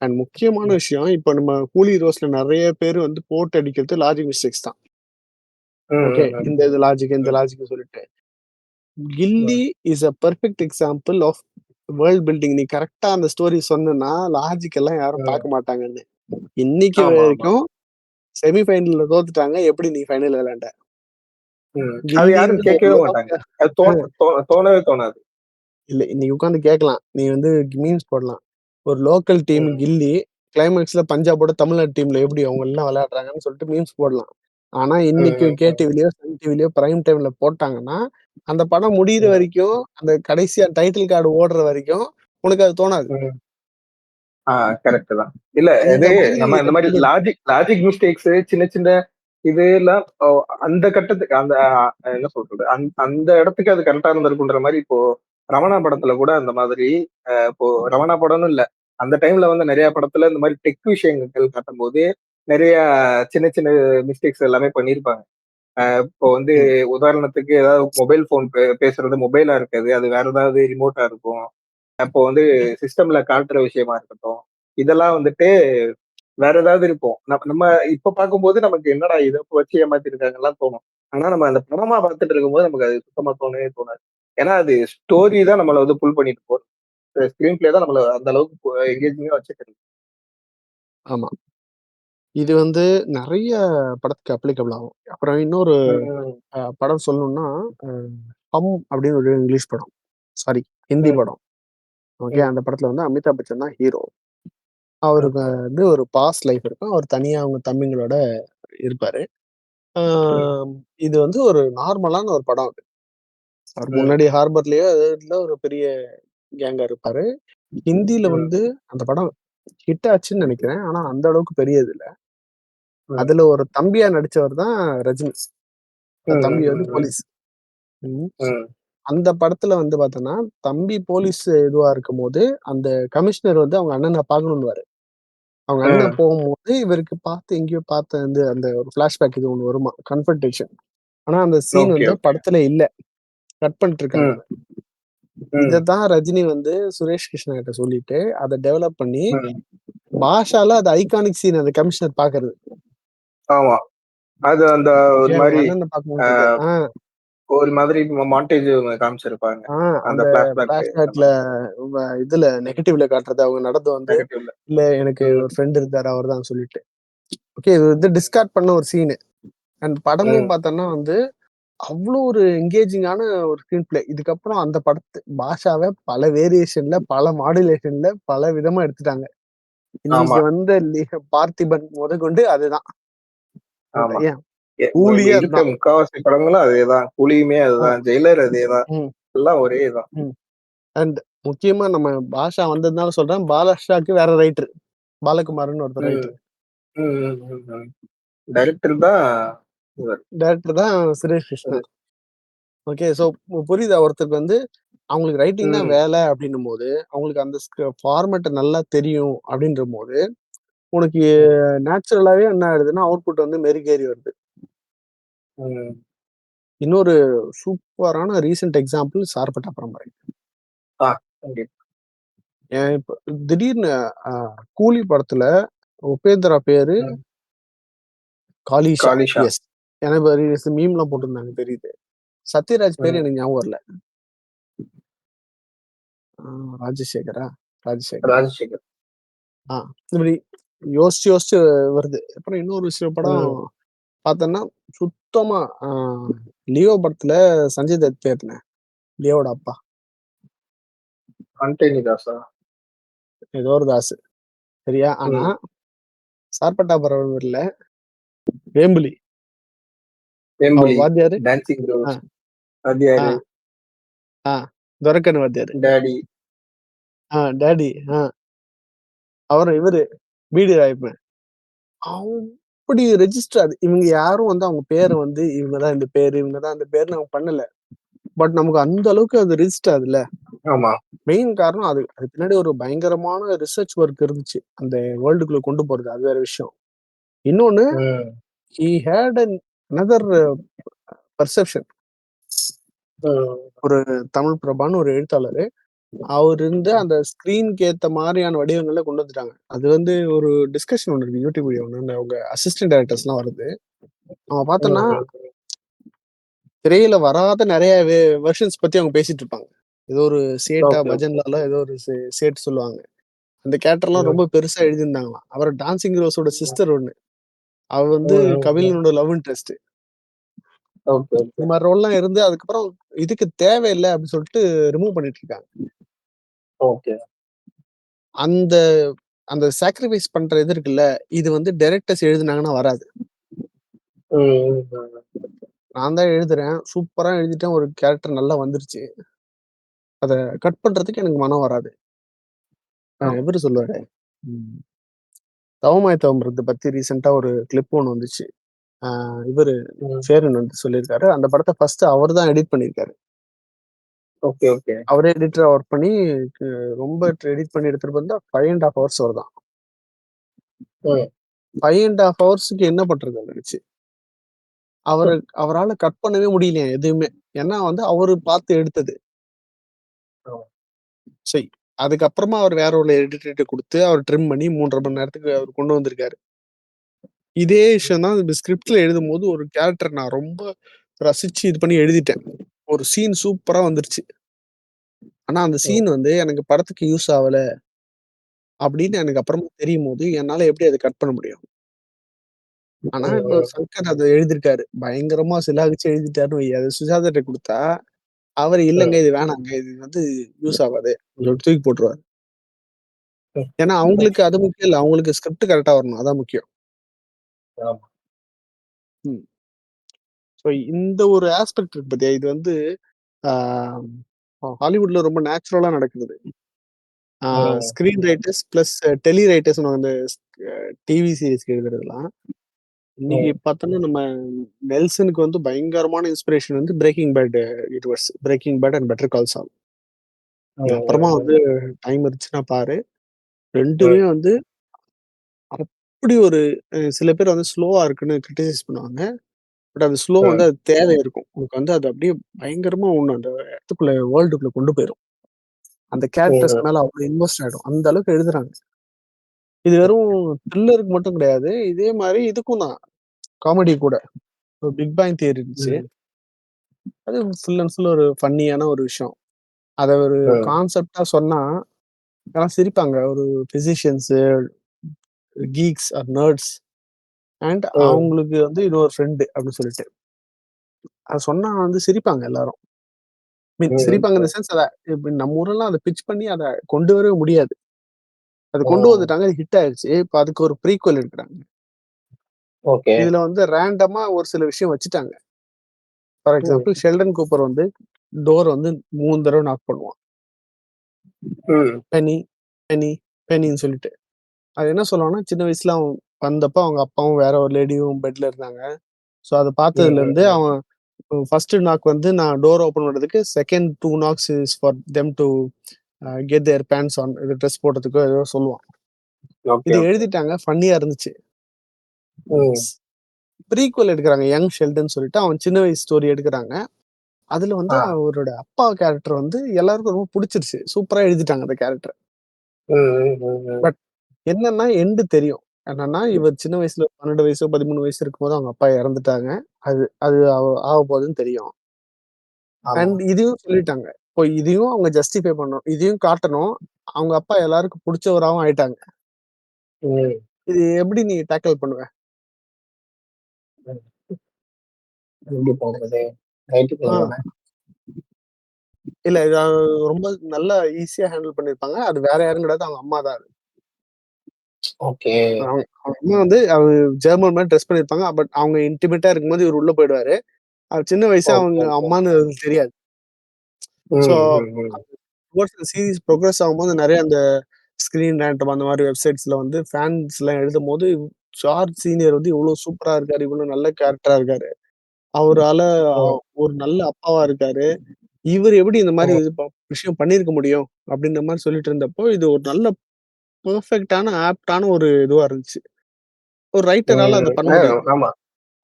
அண்ட் முக்கியமான ம். விஷயம், இப்ப நம்ம கூலி ரோஸ்ல நெறைய பேர் வந்து போட்டு அடிக்கிறது லாஜிக் மிஸ்டேக்ஸ் தான். ம். ஓகே. ம். ம். இந்த இது லாஜிக், இந்த ம். லாஜிக்ன்னு சொல்லிட்டு. கில்லி ம். Is a perfect example of world building. நீ கரெக்ட்டா அந்த ஸ்டோரி சொன்னன்னா, லாஜிக் எல்லாம் யாரும் ம். பார்க்க மாட்டாங்கன்னு. இன்னைக்கு ஆமா, ஆமா. வரைக்கும் செமி ஃபைனல்ல தோத்துட்டாங்க. எப்படி நீ ஃபைனல் விளையாண்ட? ம். அது யாரும் கில்லின்னு ஒரு கேட்கவே மாட்டாங்க. அது தோணவே தோணாது. இல்ல இன்னைக்கு உட்கார்ந்து கேட்கலாம். நீ வந்து மீம்ஸ் போடலாம். ஒரு லோக்கல் டீம் ம். கில்லி, கிளைமாக்ஸ்ல பஞ்சாபோட தமிழ்நாடு டீம்ல எப்படி அவங்க எல்லாம் விளையாடுறாங்கன்னு சொல்லிட்டு மீம்ஸ் போடலாம். ஆனா இன்னைக்கு ம். ம். கேடிவிலயோ, சன் டிவிலயோ பிரைம் டைம்ல போட்டாங்கன்னா, அந்த படம் முடியிற ம். வரைக்கும், அந்த கடைசியா டைட்டில் கார்டு ஓடுற வரைக்கும், உனக்கு அது தோணாது. ம். ஆ, கரெக்ட் தான். இல்ல அந்த இது மாதிரி நம்ம இந்த மாரி எடுத்துட்டு லாஜிக் மிஸ்டேக்ஸ் சின்ன சின்ன இதெல்லாம் அந்த கட்டத்துக்கு அந்த என்ன சொல்றது? அந்த இடத்துக்கு அது கரெக்ட்டா இருந்திருக்குன்ற மாரி இப்போ ரமணா படத்துல கூட அந்த மாதிரி இப்போ ரமணா படம்னு இல்ல. அந்த டைம்ல வந்து நெறைய படத்துல இந்த மாரி டெக் விஷயங்கள் காட்டும்போது, நெறைய சின்ன சின்ன மிஸ்டேக்ஸ் எல்லாமே பண்ணியிருப்பாங்க. இப்போ வந்து ம். உதாரணத்துக்கு ஏதாவது மொபைல் ஃபோன் பேசுறது மொபைலா இருக்காது. அது வேற ஏதாவது ரிமோட்டா இருக்கும். அப்போ வந்து சிஸ்டம்ல காட்டுற விஷயமா இருக்கட்டும். இதெல்லாம் வந்துட்டு வேற ஏதாவது இருக்கும். நம்ம இப்ப பார்க்கும்போது நமக்கு என்னடா இத வச்சு ஏமாத்திருக்காங்கலாம் தோணும். ஆனா நம்ம அந்த படமா பார்த்துட்டு இருக்கும்போது நமக்கு அது சுத்தமா தோணவே தோணாது. ஏன்னா அது ஸ்டோரி தான் நம்மள வந்து புல் பண்ணிட்டு போகும். ஸ்கிரீன் பிளே தான் நம்மள அந்த அளவுக்கு எங்கேஜிங்கா வச்சுக்கிறது. ஆமா. இது வந்து நெறைய படத்துக்கு அப்ளிகபிள் ஆகும். அப்புறம் இன்னொரு ம். படம் சொல்லணும்னா, அ ஹம் அப்படின்னு ஒரு இங்கிலீஷ் படம். சாரி ஹிந்தி ம். படம். ஓகே. ம். அந்த படத்துல வந்து அமிதாப் பச்சன் தான் ஹீரோ. அவருக்கு ஓகே. வந்து ஒரு பாஸ்ட் லைஃப் இருக்கும். அவர் தனியா அவங்க தம்பிங்களோட இருப்பாரு. ஆ ம். இது வந்து ஒரு நார்மலான ஒரு படம் அது. அவர் ம். முன்னாடி ஹார்பர்லயோ ஏதோ இதுல ஒரு பெரிய கேங்கா இருப்பாரு. ஹிந்தில ம். வந்து அந்த படம் ஹிட் ஆச்சுன்னு நெனைக்கிறேன். ஆனா அந்த அளவுக்கு பெரியது இல்ல. ம். அதுல ஒரு தம்பியா நடிச்சவர் தான் ரஜினி. அந்த ம். தம்பி வந்து ம். போலீஸ். ம். ம். அந்த படத்துல வந்து பார்த்தோன்னா, தம்பி போலீஸ் இதுவா இருக்கும்போது, அந்த கமிஷனர் வந்து அவங்க அண்ணன பார்க்கணுன்னுவாரு. அவங்க அண்ணன் ம். போகும்போது, இவருக்கு பார்த்து எங்கேயோ பார்த்த வந்து அந்த ஒரு ஃபிளாஷ்பேக் இது ஒண்ணு வருமா, கன்ஃபர்டேஷன். ஆனா அந்த சீன் ஓகே, வந்து ஓகே. படத்துல இல்ல. கட் பண்ணிட்டுருக்காங்க ம். அத. ம். இதத்தான் ரஜினி வந்து சுரேஷ் கிருஷ்ணா கிட்ட சொல்லிட்டு, அத டெவலப் பண்ணி, ம். பாஷால அது ஐகானிக் சீன் அந்த கமிஷனர் பார்க்கறது. ஆமா. அது அந்த ஓகே. ஒரு அவங்க மாரி அண்ணன அ பார்க்கும்போது. ஒரு மாதிரி மாண்டேஜ் காமிச்சிருப்பாங்க. ஆ அந்த அந்த பிளாஷ்பேக் இந்த பிளாஷ்பேக்ல மாரி. இதுல நெகட்டிவ்ல காட்டுறது அவங்க நடந்து வந்து, நெகட்டிவ்ல. இல்ல எனக்கு ம். ஒரு ஃப்ரெண்ட் இருந்தாரு அவர்தான் சொல்லிட்டு. ஓகே இது வந்து டிஸ்கார்ட் பண்ண ஒரு சீனு. அண்ட் படமும் ம். பார்த்தோம்னா வந்து, அவ்ளோ ஒரு என்கேஜிங்கான ஒரு ஸ்க்ரீன் பிளே. இதுக்கப்புறம் அந்த பாஷாவ பல வேரியேஷன்ல, பல மாடுலேஷன்ல, பல விதமா எடுத்துட்டாங்க. ஆமா, இன்னைக்கு வந்த பார்த்திபன் முதற்கொண்டு அதுதான். ஆமா. ஏன் எ மு மு கூலியே இருக்க அதுதான். முக்காவாசி படங்களும் அதேதான். கூலியுமே ஆ, அதுதான். ஜெயிலர் அதேதான். ம், எல்லாம் ஒரே தான். ம். அண்ட் முக்கியமா நம்ம பாஷா வந்ததுனால சொல்றேன், பாலாஷாக்கு வேற ரைட்டர். பாலகுமார்ன்னு ஒருத்தர் ம். ரைட்டர். ம். ம். ம். ம். டைரக்டர் தான் இவர். டைரக்டர் தான் சுரேஷ் அது. கிருஷ்ணன். ஓகே. ஸோ புரியுதா? ஒருத்தருக்கு வந்து அவங்களுக்கு ரைட்டிங் தான் ம். வேல அப்டின்னும்போது, அவங்களுக்கு அந்த ஃபார்மேட் நல்லா தெரியும் அப்டின்றபோது, உனக்கு ம். நேச்சுரலாவே என்ன ஆயிடுதுன்னா, அவுட்புட் வந்து மெருகேறி வருது. ம். இன்னொரு சூப்பரான ரீசென்ட் எக்ஸாம்பிள் சார்பட்டா பரம்பரை. ஆ. கண்டிப்பா. இப்ப திடீர்னு அ கூலி படத்துல உபேந்திரா பேரு ம். காலிஷா. காலிஷா. எஸ். ஏன்னா இப்ப மீம்லாம் போட்டிருந்தாங்க தெரியுது. சத்யராஜ் பேரு ம். எனக்கு ஞாபகம் வரல. ஆ ராஜசேகரா? ராஜசேகர். ராஜசேகர். ஆ இப்படி யோசிச்சு, யோசிச்சு வருது. அப்புறம் இன்னொரு சில படம் ம். பார்த்தோன்னா, சுத்தமா லியோ படத்துல சஞ்சய் தத் பேர் என்ன? லியோவோட அப்பா. ஆண்டனி தாஸா? ஏதோ ஒரு தாசு. சரியா? ஆனா, ம். சார்பட்டா பரம்பரைல வேம்புலி. அவர் வேம்புலி, வாத்தியாரு. டான்சிங் ஆ, ரோஸ், ஆ, வாத்தியாரு, ஆ. துரைக்கண்ணு வாத்தியாரு. டாடி. டாடி. ஆ. அவரு இவரு பீடி ராயப்பன். அப்படி ரெஜிஸ்டர் அது. இவங்க யாரும் வந்து அவங்க பேர வந்து இவங்க தான் இந்த பேரு, இவங்க தான் அந்த பேருன்னு அவங்க பண்ணல. பட் நமக்கு அந்த அளவுக்கு அது ரெஜிஸ்டர் ஆகுதுல்ல. ஆமா. மெயின் காரணம் அது. அதுக்கு பின்னாடி ஒரு பயங்கரமான ரிசர்ச் ஒர்க் இருந்துச்சு. அந்த வேர்ல்டுக்குள்ள கொண்டு போறது. அது வேற விஷயம். இன்னொன்னு ம். He had another perception. ம். ஒரு தமிழ் பிரபான்னு ஒரு எழுத்தாளரு. அவரு இருந்து அந்த ஸ்க்ரீன்க்கு ஏத்த மாரியான வடிவங்கள்ல கொண்டு வந்துட்டாங்க. அது வந்து ஒரு டிஸ்கஷன் ஒண்ணு இருக்கு. யூடியூப் வீடியோ ஒண்ணு. அவங்க அசிஸ்டன்ட் டைரக்டர்ஸ்லாம் வருது. அவங்க பார்த்தோன்னா, ம். திரையில வராத நெறைய வெர்ஷன்ஸ் பத்தி அவங்க பேசிட்டு இருப்பாங்க. ஏதோ ஒரு சேட்டா ஓகே, ஓகே. பஜன்லால ஏதோ ஒரு சேட் சொல்லுவாங்க. அந்த கேரக்டர்லாம் ம். ரொம்ப பெருசா எழுதியிருந்தாங்களாம். அப்புறம் டான்சிங் ரோஸோட ம். சிஸ்டர் ஒண்ணு. அவ வந்து ம். ம். கபிலனோட லவ் இன்ட்ரெஸ்ட். ஓகே, இந்த ஓகே. மாரி ரோல்லாம் இருந்து அதுக்கப்புறம் இதுக்கு தேவையில்ல அப்படின்னு சொல்லிட்டு ரிமூவ் பண்ணிட்டு இருக்காங்க. ஓகே. அந்த அந்த சாக்ரிஃபைஸ் பண்ற இது இருக்குல்ல, இது வந்து டைரக்டர்ஸ் எழுதுனாங்கன்னா வராது. ம். ம். நான் தான் எழுதுறேன். சூப்பரா எழுதிட்டேன். ஒரு கேரக்டர் நல்லா வந்துருச்சு. அத கட் பண்றதுக்கு எனக்கு மனம் வராது. ஆமா. இவரு சொல்லுவாரு. ம். தவமாய் தவம்றது பத்தி ரீசென்ட்டா ஒரு கிளிப் ஒண்ணு வந்துச்சு. ஆ இவரு ம். சேரன் வந்து சொல்லியிருக்காரு. அந்த படத்த ஃபர்ஸ்ட் அவரு தான் எடிட் பண்ணியிருக்காரு. Okay, okay. அவரே எடிட்டரா ஒர்க் பண்ணி கு ரொம்ப எடிட் பண்ணி எடுத்துட்டு வந்தா 5 1/2 ஹவர்ஸ் வருதாம். ம். 5 1/2 ஹவர்ஸ்க்கு என்ன பண்றது அத வச்சு? அவரு அவரால கட் பண்ணவே முடியலையாம் எதுவுமே. ஏன்னா வந்து அவரு பார்த்து எடுத்தது. ஆமா. சரி. அதுக்கப்புறமா அவர் வேற ஒரு எடிட்டர்ட்ட குடுத்து, அவர் ட்ரிம் பண்ணி 3 1/2 மணி நேரத்துக்கு அவரு கொண்டு வந்திருக்காரு. இதே விஷயம் தான் இந்த ஸ்கிரிப்ட்ல எழுதும்போது ஒரு கேரக்டர் நான் ரொம்ப ரசிச்சு இது பண்ணி எழுதிட்டேன். ஒரு சீன் சூப்பரா வந்துருச்சு. ஆனா அந்த ம். சீன் வந்து எனக்கு படத்துக்கு யூஸ் ஆவல அப்படின்னு எனக்கு அப்புறமா தெரியும்போது, என்னால எப்படி அத கட் பண்ண முடியும்? ஆனா ம். இப்போ ம். சங்கர் அத எழுதியிருக்காரு. பயங்கரமா சிலாகிச்சு எழுதிட்டாருன்னு வை. அத சுஜாதாட்ட குடுத்தா, அவரு இல்லங்க ம். இது வேணாங்க. இது வந்து யூஸ் ஆவாது. சொல்லிட்டு தூக்கி போட்டுருவாரு. ம். ஏன்னா அவங்களுக்கு அது முக்கியம் இல்ல. அவங்களுக்கு ஸ்கிரிப்ட் கரெக்ட்டா வரணும். அதான் முக்கியம். ஆமா. ம். ஸோ இந்த ஒரு ஆஸ்பெக்ட் இருக்கு பாத்தியா? இது வந்து ஆ ஹாலிவுட்ல ரொம்ப நேச்சுரலா நடக்குது. ஆ ம். ஸ்கிரீன் ரைட்டர்ஸ் பிளஸ் டெலி ரைட்டர்ஸ்ன்னு அந்த டிவி சீரிஸ்க்கு எழுதுறதெல்லாம். இன்னைக்கு ம். பார்த்தோம்னா, நம்ம நெல்சனுக்கு வந்து பயங்கரமான இன்ஸ்பிரேஷன் வந்து Breaking Bad universe. Breaking Bad and Better Call Saul. நீ அப்புறமா ம். வந்து டைம் இருந்துச்சுன்னா பாரு. 2மே ம். வந்து அப்படி ஒரு சில பேர் வந்து ஸ்லோவா இருக்குன்னு கிரிட்டிசைஸ் பண்ணுவாங்க. பட் அந்த ஸ்லோ வந்து ம். அது தேவை இருக்கும். உனக்கு வந்து அது அப்படியே பயங்கரமா உன்ன அந்த இடத்துக்குள்ள வேர்ல்டுக்குள்ள கொண்டு போயிரும். அந்த கேரக்டர்ஸ் ம். மேல அவ்வளோ இன்வெஸ்ட் ஆயிடும். அந்த அளவுக்கு எழுதுறாங்க. இது வெறும் த்ரில்லருக்கு மட்டும் கிடையாது. இதே மாரி இதுக்கும் தான். காமெடி கூட. பிக் பேங் தியரி இருந்துச்சு. ம். அது ஃபுல் அண்ட் ஃபுல் ஒரு ஃபன்னியான ஒரு விஷயம். அத ஒரு ம். கான்செப்ட்டா சொன்னா எல்லாம் சிரிப்பாங்க. ஒரு பிசிஷியன்ஸு, கீக்ஸ் ஆர் நர்ட்ஸ் அண்ட் ம். அவங்களுக்கு வந்து இன்னொரு ஃப்ரெண்டு அப்படின்னு சொல்லிட்டு. அத சொன்னா வந்து சிரிப்பாங்க எல்லாரும். ம். சிரிப்பாங்க இன் த ம். சென்ஸ் அத இப்ப நம்ம ஊர்லலாம் அத பிட்ச் பண்ணி அத கொண்டு வரவே முடியாது. அத கொண்டு ம். வந்துட்டாங்க. அது ஹிட் ஆயிருச்சு. இப்ப அதுக்கு ஒரு ப்ரீக்வல் எடுக்குறாங்க. ஓகே. இதுல வந்து ரேண்டமா ஒரு சில விஷயம் வச்சுட்டாங்க. ஃபார் ம். எக்ஸாம்பிள் ஷெல்டன் கூப்பர் வந்து டோர் வந்து 3 தடவ நாக் பண்ணுவான். ம். பெனி, பெனி, பெனின்னு சொல்லிட்டு. அது என்ன சொல்லுவான்னா, சின்ன வயசுல அவன் வந்தப்ப அவங்க அப்பாவும் வேற ஒரு லேடியும் பெட்ல இருந்தாங்க. ஸோ அத ம். ம். பார்த்ததுலருந்து ம். அவன் ஃபர்ஸ்ட் நாக் வந்து நான் டோர் ஓப்பன் பண்றதுக்கு, second 2 knocks is for them to get their pants on. இது ட்ரெஸ் போடுறதுக்கோ ஏதோ சொல்லுவான். ஓகே, இது ஓகே. எழுதிட்டாங்க. ஃபன்னியா இருந்துச்சு. ம். ப்ரீக்வல் எடுக்குறாங்க. யங் ஷெல்டன் சொல்லிட்டு அவன் சின்ன வயசு ஸ்டோரி எடுக்குறாங்க. அதுல வந்து ஆ. அவரோட அப்பா கேரக்டர் வந்து எல்லாருக்கும் ரொம்ப புடிச்சிருச்சு. சூப்பரா எழுதிட்டாங்க அந்த கேரக்டர. ம். ம். ம். ம். பட் என்னன்னா எண்ட் தெரியும். என்னன்னா, இவர் சின்ன வயசுல 12 வயசோ, 13 வயசு இருக்கும்போது அவங்க அப்பா இறந்துட்டாங்க. அது அது ஆகப்போகுதுன்னு தெரியும். ஆமா. அண்ட் இதையும் சொல்லிட்டாங்க. இப்போ இதையும் அவங்க ஜஸ்டிஃபை பண்ணணும். இதையும் காட்டணும். அவங்க அப்பா எல்லாருக்கும் புடிச்சவராவும் ஆயிட்டாங்க. ம். இது எப்படி நீ டேக்கிள் பண்ணுவ? ம். எப்படி போகுது? நைட்டுக்குள்ள ஆ. தானே? இல்ல இத ரொம்ப நல்லா ஈஸியா ஹேண்டில் பண்ணியிருப்பாங்க. அது வேற யாரும் கிடையாது. அவங்க அம்மா தான். ஓகே. அவங்க அவங்க அம்மா வந்து ஜெர்மன் மாரி டிரெஸ் பண்ணியிருப்பாங்க. பட் அவங்க இன்டிமேட்டா இருக்கும்போது இவரு உள்ள போயிடுவாரு. சின்ன வயசு ஓகே, அவங்க ஓகே. அம்மான்னு தெரியாது. ஸோ ம். ம். ம். டுவர்ட்ஸ் அந்த சீரிஸ் ப்ரோகிரஸ் ஆகும்போது நெறைய அந்த ஸ்கிரீன் ரேண்டம் அந்த மாரி வெப்சைட்ஸ்ல வந்து ஃபேன்ஸ்லாம் எழுதும்போது, ஜார்ஜ் சீனியர் வந்து இவ்ளோ சூப்பரா இருக்காரு. இவ்ளோ நல்ல கேரக்டரா இருக்காரு. அவரால ம். ஒரு நல்ல அப்பாவா இருக்காரு. இவரு எப்படி இந்த மாரி ம். இது விஷயம் பண்ணியிருக்க முடியும்? அப்படின்ற மாரி சொல்லிட்டு இருந்தப்போ, இது ஒரு நல்ல பெர்ஃபெக்ட்டான, ஆப்ட்டான ஒரு இதுவா இருந்துச்சு. ஒரு ரைட்டரால அத ம். பண்ண முடியும். ஆமா.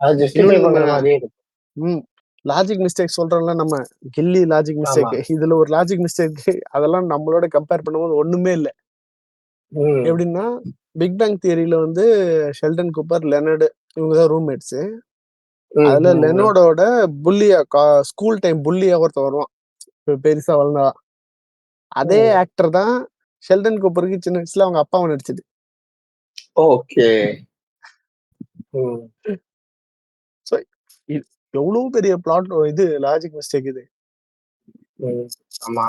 அத ஜஸ்டிஃபை இன்னொன்னு நம்ம பண்ற மாரியே இருக்கு. ம். லாஜிக் மிஸ்டேக் சொல்றோம்ல நம்ம. கில்லி லாஜிக் ஆமா. மிஸ்டேக். இதுல ஒரு லாஜிக் மிஸ்டேக் அதெல்லாம் நம்மளோட கம்பேர் பண்ணும்போது ஒண்ணுமே இல்ல. ம். எப்படின்னா, பிக் பேங் தியரில வந்து ஷெல்டன் கூப்பர், லெனர்ட் இவங்க தான் ரூம்மேட்ஸ். ம். அதுல ம். ம். லெனோடோட புல்லியா ஸ்கூல் டைம் புல்லியா ஒருத்தன் வருவான். பெருசா வளர்ந்தா. அதே ம். ஆக்டர் தான் ஷெல்டன் கூப்பருக்கு சின்ன வயசுல அவங்க அப்பாவ நடிச்சது. ஓகே. ம். ஸோ இ எவ்ளோ பெரிய பிளாட் இது லாஜிக் மிஸ்டேக் இது. ம். ஆமா.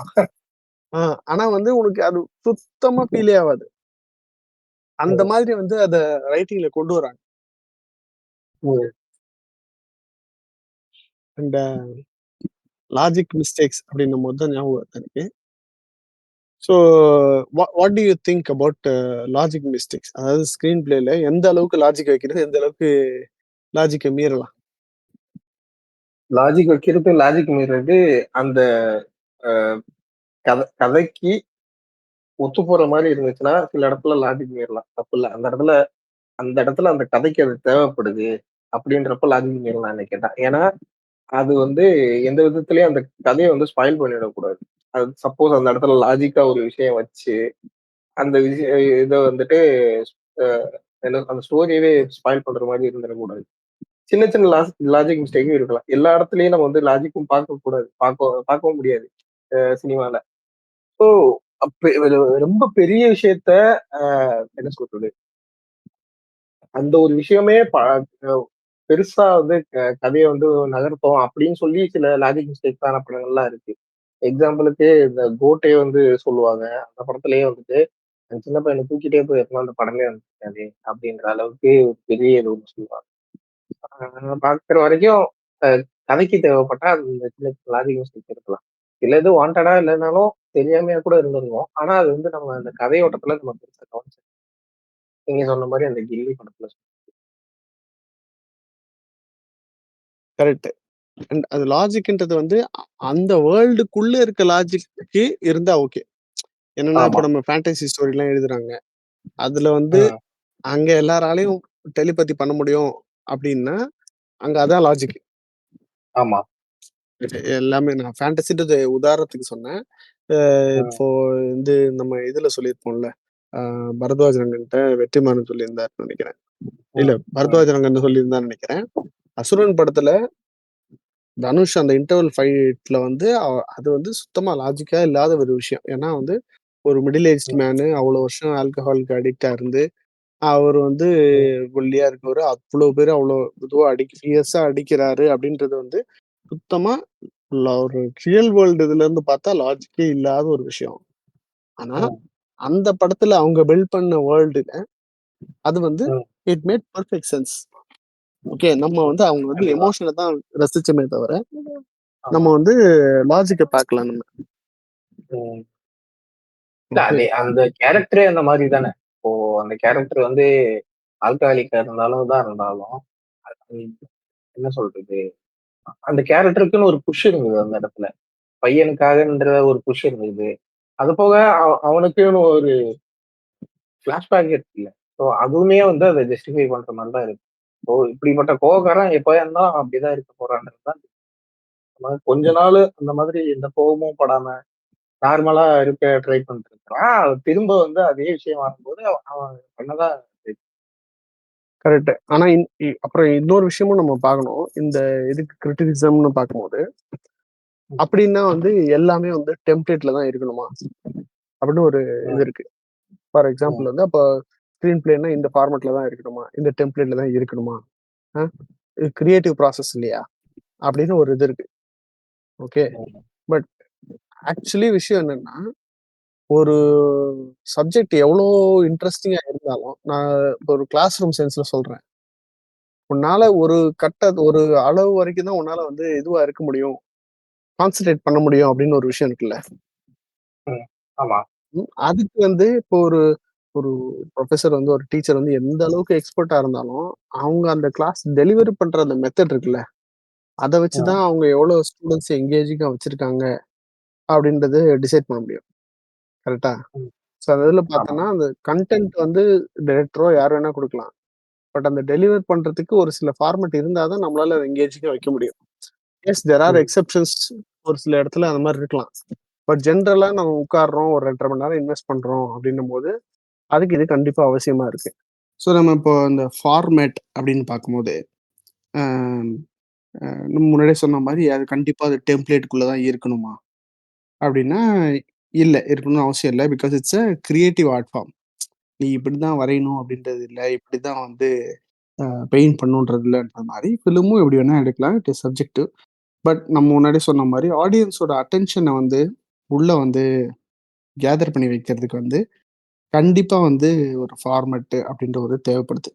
ஆ ஆனா வந்து உனக்கு அது சுத்தமா ஃபீலே ஆவாது. அந்த ம். மாதிரி வந்து அத ரைட்டிங்ல கொண்டு வராங்க. ம். அந்த லாஜிக் மிஸ்டேக்ஸ் அப்படின்னும்போது தான் ஞாபகம் வருது எனக்கு. So what do you think about logic mistakes? அதாவது ஸ்க்ரீன் பிளேல எந்த அளவுக்கு லாஜிக் வைக்கிறது, எந்த அளவுக்கு லாஜிக்க மீறலாம்? லாஜிக் வைக்கிறது, லாஜிக் மீறது அந்த அ கதைக்கு ஒத்து போற மாரி இருந்துச்சுன்னா, சில இடத்துல லாஜிக் மீறலாம். தப்பில்ல. அந்த இடத்துல அந்த கதைக்கு அது தேவைப்படுது. அப்படின்றப்ப லாஜிக் மீறலாம் என்ன கேட்டா. ஏன்னா, அது வந்து எந்த விதத்திலயும் அந்த கதைய வந்து ஸ்பாயில் பண்ணிடக்கூடாது. அது சப்போஸ் அந்த இடத்துல லாஜிக்கா ஒரு விஷயம் வச்சு, அந்த இத வந்துட்டு அ என்ன அந்த ஸ்டோரியவே ஸ்பாயில் பண்ற மாரி இருந்துறக்கூடாது. சின்ன சின்ன லாஜிக் மிஸ்டேக்கும் இருக்கலாம். எல்லா இடத்துலயும் நம்ம வந்து லாஜிக்கும் பார்க்கக்கூடாது. பார்க்கவும் முடியாது சினிமால. ஸோ அப்ப ரொம்ப பெரிய விஷயத்த அ என்ன சொல்றது? அந்த ஒரு விஷயமே அ பெருசா வந்து கதைய வந்து நகர்த்தும் அப்படின்னு சொல்லி சில லாஜிக் மிஸ்டேக்ஸான படங்கள்லாம் இருக்கு. எக்ஸாம்பிளுக்கு இந்த கோட்டே வந்து சொல்லுவாங்க. அந்த படத்திலேயே வந்துட்டு, அந்த சின்ன பையன தூக்கிட்டே போயிருந்தா அந்த படமே வந்திருக்காது. அப்படின்ற அளவுக்கு ஒரு பெரிய இது ஒண்ணு சொல்லுவாங்க. பார்க்குற வரைக்கும் அ கதைக்கு தேவைப்பட்டா அந்த சின்ன சின்ன லாஜிக் மிஸ்டேக் இருக்கலாம். சில இது வாண்டடா இல்லைனாலும் தெரியாமையா கூட இருந்திருக்கும். ஆனா அது வந்து நம்ம அந்த கதையோட்டத்துல நம்ம பெருசா கவனிச்சது. நீங்க சொன்ன மாரி அந்த கில்லி படத்துல கரெக்ட். அண்ட் அது லாஜிக்ன்றது வந்து அந்த வேர்ல்டுக்குள்ள இருக்க லாஜிக்கு இருந்தா ஓகே. என்னன்னா, இப்ப ஆமா. நம்ம ஃபேண்டசி ஸ்டோரிலாம் எழுதுறாங்க. அதுல வந்து ம். அங்க எல்லாராலயும் டெலிபதி பண்ண முடியும் அப்டின்னா, அங்க அதான் லாஜிக். ஆமா. எல்லாமே நான் ஃபேண்டசின்றது உதாரணத்துக்கு சொன்னேன். அ ம். இப்போ வந்து நம்ம இதுல சொல்லியிருப்போம்ல, அ பரத்வாஜ் ரங்கன்ட்ட வெற்றிமாறன் சொல்லியிருந்தாருன்னு நெனைக்கிறேன். இல்ல ம். ம். பரத்வாஜ் ரங்கன் சொல்லியிருந்தாருன்னு நெனைக்கிறேன். அசுரன் படத்துல தனுஷ் அந்த இன்டர்வல் ஃபைட்ல வந்து அது வந்து சுத்தமா லாஜிக்கா இல்லாத ஒரு விஷயம். ஏன்னா வந்து ஒரு மிடில் ஏஜ்ட் ம், மேனு அவ்வளோ வருஷம் ஆல்கஹாலுக்கு அடிக்ட்டா இருந்து, அவர் வந்து ம், ஒல்லியா இருக்கவரு அவ்ளோ பேரு அவ்வளோ இதுவா ஃபியர்ஸா அடிக்கிறாரு அப்படின்றது வந்து சுத்தமா ஒரு ரியல் வேர்ல்டு இதுலருந்து பார்த்தா லாஜிக்கே இல்லாத ஒரு விஷயம். ஆனா, ம், அந்த படத்துல அவங்க பில்ட் பண்ண வேர்ல்டுல அது வந்து ம், it made perfect sense. Okay. நம்ம ம். வந்து அவங்க வந்து கண்டிப்பா. எமோஷன தான் ரசிச்சோமே தவிர, நம்ம ஆமா. வந்து லாஜிக்க பார்க்கல நம்ம. ம். இல்ல ஓகே. அதே அந்த கேரக்டரே அந்த மாரி தானே. இப்போ அந்த கேரக்டர் வந்து ஆல்கஹாலிக்கா இருந்தாலும், ம் என்ன சொல்றது? அந்த கேரக்டருக்குன்னு ஒரு புஷ் இருந்தது அந்த இடத்துல. பையனுக்காகன்ற ஒரு புஷ் இருந்தது. அது போக அவனுக்குன்னு ஒரு ஃபிளாஷ்பேக் இருக்குல்ல. ஸோ அதுவுமே வந்து அத ஜஸ்டிஃபை பண்ற மாரி தான் இருக்கு. இப்போ இப்படிப்பட்ட கோவக்காரன் எப்பயா இருந்தாலும் அப்படிதான் இருக்க போறான்றது தான் கொஞ்ச நாளு அந்த மாதிரி எந்த கோவமும் படாம நார்மலா இருக்க ட்ரை பண்ணிட்டு இருக்கான். திரும்ப வந்து அதே விஷயம் வரும்போது அவன் பண்ணதான் சரி. கரெக்ட். ஆனா அப்புறம் இன்னொரு விஷயமும் நம்ம பார்க்கணும். இந்த இதுக்கு கிரிட்டிசிசம்னு பார்க்கும்போது, அப்படின்னா வந்து எல்லாமே வந்து டெம்ப்ளேட்ல தான் இருக்கணுமா? அப்படின்னு ஒரு இது ம், இருக்கு. ஃபார் ம், எக்ஸாம்பிள் வந்து அப்ப ஸ்க்ரீன் பிளேன்னா இந்த ஃபார்மேட்ல தான் இருக்கணுமா? இந்த டெம்ப்ளேட்ல தான் இருக்கணுமா? அ இது கிரியேட்டிவ் ப்ராசஸ் இல்லையா? அப்படின்னு ஒரு இது இருக்கு. ஓகே. ம், பட் ஆக்சுவலி விஷயம் என்னன்னா, ஒரு சப்ஜெக்ட் எவ்வளோ இன்ட்ரஸ்டிங்கா இருந்தாலும், நான் இப்ப ஒரு கிளாஸ் ரூம் சென்ஸ்ல சொல்றேன். உன்னால ஒரு அளவு வரைக்கும் தான் உன்னால வந்து இதுவா இருக்க முடியும். கான்சன்ட்ரேட் பண்ண முடியும் அப்படின்னு ஒரு விஷயம் இருக்குல்ல. ம். ஆமா. அதுக்கு வந்து இப்போ ஒரு ஒரு புரொஃபசர் வந்து ஒரு டீச்சர் வந்து எந்த அளவுக்கு எக்ஸ்பர்ட்டா இருந்தாலும், அவங்க அந்த கிளாஸ் டெலிவரி பண்ற அந்த மெத்தட் இருக்குல்ல, அத வச்சு ம், தான் அவங்க எவ்வளோ ஸ்டூடண்ட்ஸ் எங்கேஜிங்கா வச்சிருக்காங்க அப்படின்றது டிசைட் பண்ண முடியும். கரெக்ட்டா? ம். ஸோ அந்த இதுல ஆமா. பார்த்தோம்னா, அந்த கன்டென்ட் வந்து டைரக்டரோ யார் வேணா குடுக்கலாம். பட் அந்த டெலிவர் பண்றதுக்கு ஒரு சில ஃபார்மேட் இருந்தா தான் நம்மளால அத எங்கேஜிங்கா வைக்க முடியும். எஸ் தேர் ஆர் ம், எக்செப்ஷன்ஸ். ஒரு சில இடத்துல அந்த மாரி இருக்கலாம். பட் ஜெனரலா நம்ம உட்கார்றோம், ஒரு 2 1/2 மணி நேரம் இன்வெஸ்ட் பண்றோம் அப்படின்னும்போது, அதுக்கு இது கண்டிப்பா அவசியமா இருக்கு. ஸோ நம்ம இப்போ இந்த ஃபார்மேட் அப்படின்னு பார்க்கும்போது, அ நம்ம முன்னாடியே சொன்ன மாரி அது கண்டிப்பா அது டெம்ப்ளேட்குள்ள தான் இருக்கணுமா? அப்படின்னா, இல்ல இருக்கணும்னு அவசியம் இல்ல. Because it's creative art form. நீ இப்படிதான் வரையணும் அப்படின்றது இல்ல. இப்படிதான் வந்து பெயிண்ட் பண்ணணுன்றது இல்லன்ற மாரி, ஃபிலிமும் எப்படி வேணா எடுக்கலாம். It is subjective. பட் நம்ம முன்னாடியே சொன்ன மாரி, ஆடியன்ஸோட அட்டென்ஷன வந்து உள்ள வந்து கேதர் பண்ணி வைக்கிறதுக்கு வந்து, கண்டிப்பா வந்து ஒரு ஃபார்மேட் அப்படின்ற ஒரு தேவைப்படுது.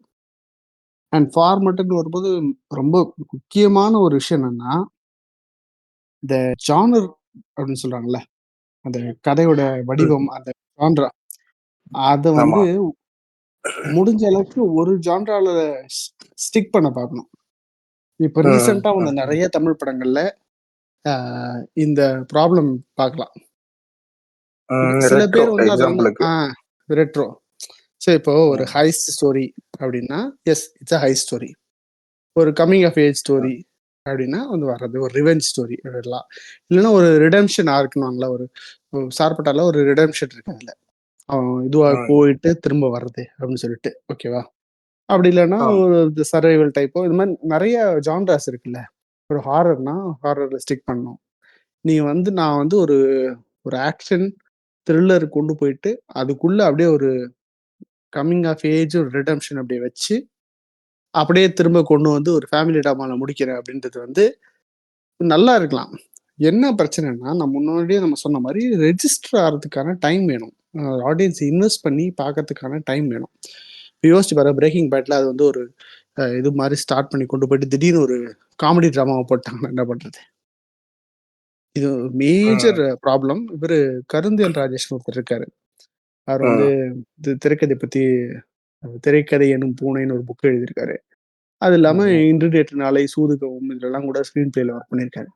அண்ட் ஃபார்மேட்டுன்னு வரும்போது, ரொம்ப முக்கியமான ஒரு விஷயம் என்னன்னா, இந்த ஜானர் அப்படின்னு சொல்றாங்கல்ல. அந்த கதையோட ம். வடிவம், அந்த ஜான்ரா அத ஆமா. வந்து முடிஞ்ச அளவுக்கு ஒரு ஜான்ரால ஸ் ஸ்டிக் பண்ண பார்க்கணும். இப்ப ம், ரீசென்ட்டா வந்த ம், நெறைய தமிழ் படங்கள்ல அ இந்த ப்ராப்ளம் பார்க்கலாம். ம். சில ரெட்ரோ பேர் வந்து அத வந்து எக்ஸாம்பிளுக்கு. ரெட்ரோ. சரி இப்போ ஒரு ம், ஹைஸ்ட் ஸ்டோரி அப்டின்னா, எஸ் இட்ஸ் ஹைஸ்ட் ஸ்டோரி. ஒரு கமிங் ஆஃப் ஏஜ் ம், ஸ்டோரி அப்டின்னா வந்து வர்றது. ஒரு ரிவெஞ்ச் ஸ்டோரி இதெல்லாம். இல்லன்னா ஒரு ரிடெம்ப்ஷன் ஆர்க்ன்னுவாங்கல்ல. ஒரு சார்பட்டால ஒரு ரிடெம்ப்ஷன் இருக்கு அதுல. அவன் இதுவா ம். போயிட்டு திரும்ப வர்றது அப்டின்னு சொல்லிட்டு. ஓகேவா? அப்படி இல்லன்னா ஆமா. ஒரு சர்வைவல் டைப்போ இது மாரி நெறைய ஜான்ராஸ் இருக்குல்ல. ஒரு ஹாரர்னா ஹாரர்ல ஸ்டிக் பண்ணணும். நீ வந்து நான் வந்து ஒரு ஒரு ஆக்ஷன் த்ரில்லர் கொண்டு போயிட்டு, அதுக்குள்ள அப்படியே ஒரு கமிங் ஆஃப் ஏஜ், ஒரு ரிடெம்ப்ஷன் அப்படியே வச்சு, அப்படியே திரும்ப கொண்டு வந்து ஒரு ஃபேமிலி ட்ராமால முடிக்கிறேன் அப்படின்றது வந்து நல்லா இருக்கலாம். என்ன பிரச்சனைன்னா, நான் முன்னாடியே நம்ம சொன்ன மாரி ரெஜிஸ்டர் ஆறதுக்கான டைம் வேணும். ஆடியன்ஸ் இன்வெஸ்ட் பண்ணி பார்க்கறதுக்கான டைம் வேணும். இப்ப யோசிச்சு பாரு பிரேக்கிங் பேட்ல அது வந்து ஒரு இது மாரி ஸ்டார்ட் பண்ணி கொண்டு போயிட்டு திடீர்னு ஒரு காமெடி ட்ராமாவ போட்டாங்கன்னா என்ன பண்றது? இது மேஜர் ம், ப்ராப்ளம். இவரு கருந்தியல் ராஜேஷ்னு ஒருத்தர் இருக்காரு. அவர் வந்து ம், திரைக்கதை பத்தி திரைக்கதை எனும் பூனைன்னு ஒரு புக் எழுதியிருக்காரு. அது இல்லாம ம், இன்று நேற்று நாளை, சூதுகவும் இதுலலாம் கூட ஸ்க்ரீன் பிளேல ஒர்க் பண்ணியிருக்காரு.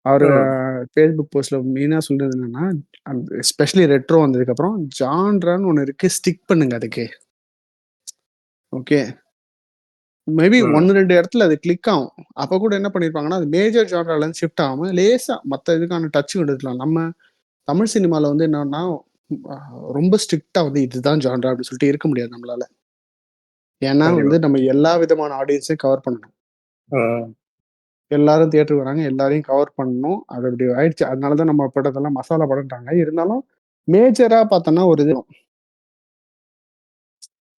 அவரு ம், Facebook போஸ்ட்ல மெயினா சொல்றது என்னன்னா, எஸ்பெஷலி ரெட்ரோ வந்ததுக்கப்புறம் ஜான்ரான்னு ஒண்ணு இருக்கு. ஸ்டிக் பண்ணுங்க அதுக்கு. ஓகே. மேபி ம். 1, 2 இடத்துல அது கிளிக் ஆகும். அப்ப கூட என்ன பண்ணியிருப்பாங்கன்னா, அது மேஜர் ஜான்ராலருந்து ஷிஃப்ட் ஆகாம லேசா மத்த இதுக்கான டச் விட்டுருக்கலாம். நம்ம தமிழ் சினிமால வந்து என்னன்னா, அ ரொம்ப ஸ்ட்ரிக்ட்டா வந்து இதுதான் ஜான்ரா அப்படின்னு சொல்லிட்டு இருக்க முடியாது நம்மளால. ஏன்னா கண்டிப்பா. வந்து நம்ம எல்லா விதமான ஆடியன்ஸையும் கவர் பண்ணணும். ம். எல்லாரும் தியேட்டருக்கு வராங்க. எல்லாரையும் கவர் பண்ணணும். அது அப்படி ஆயிடுச்சு. அதனால தான் நம்ம படத்தெல்லாம் மசாலா படம்ட்டாங்க. இருந்தாலும் மேஜரா பார்த்தோம்னா ஒரு இது ம்.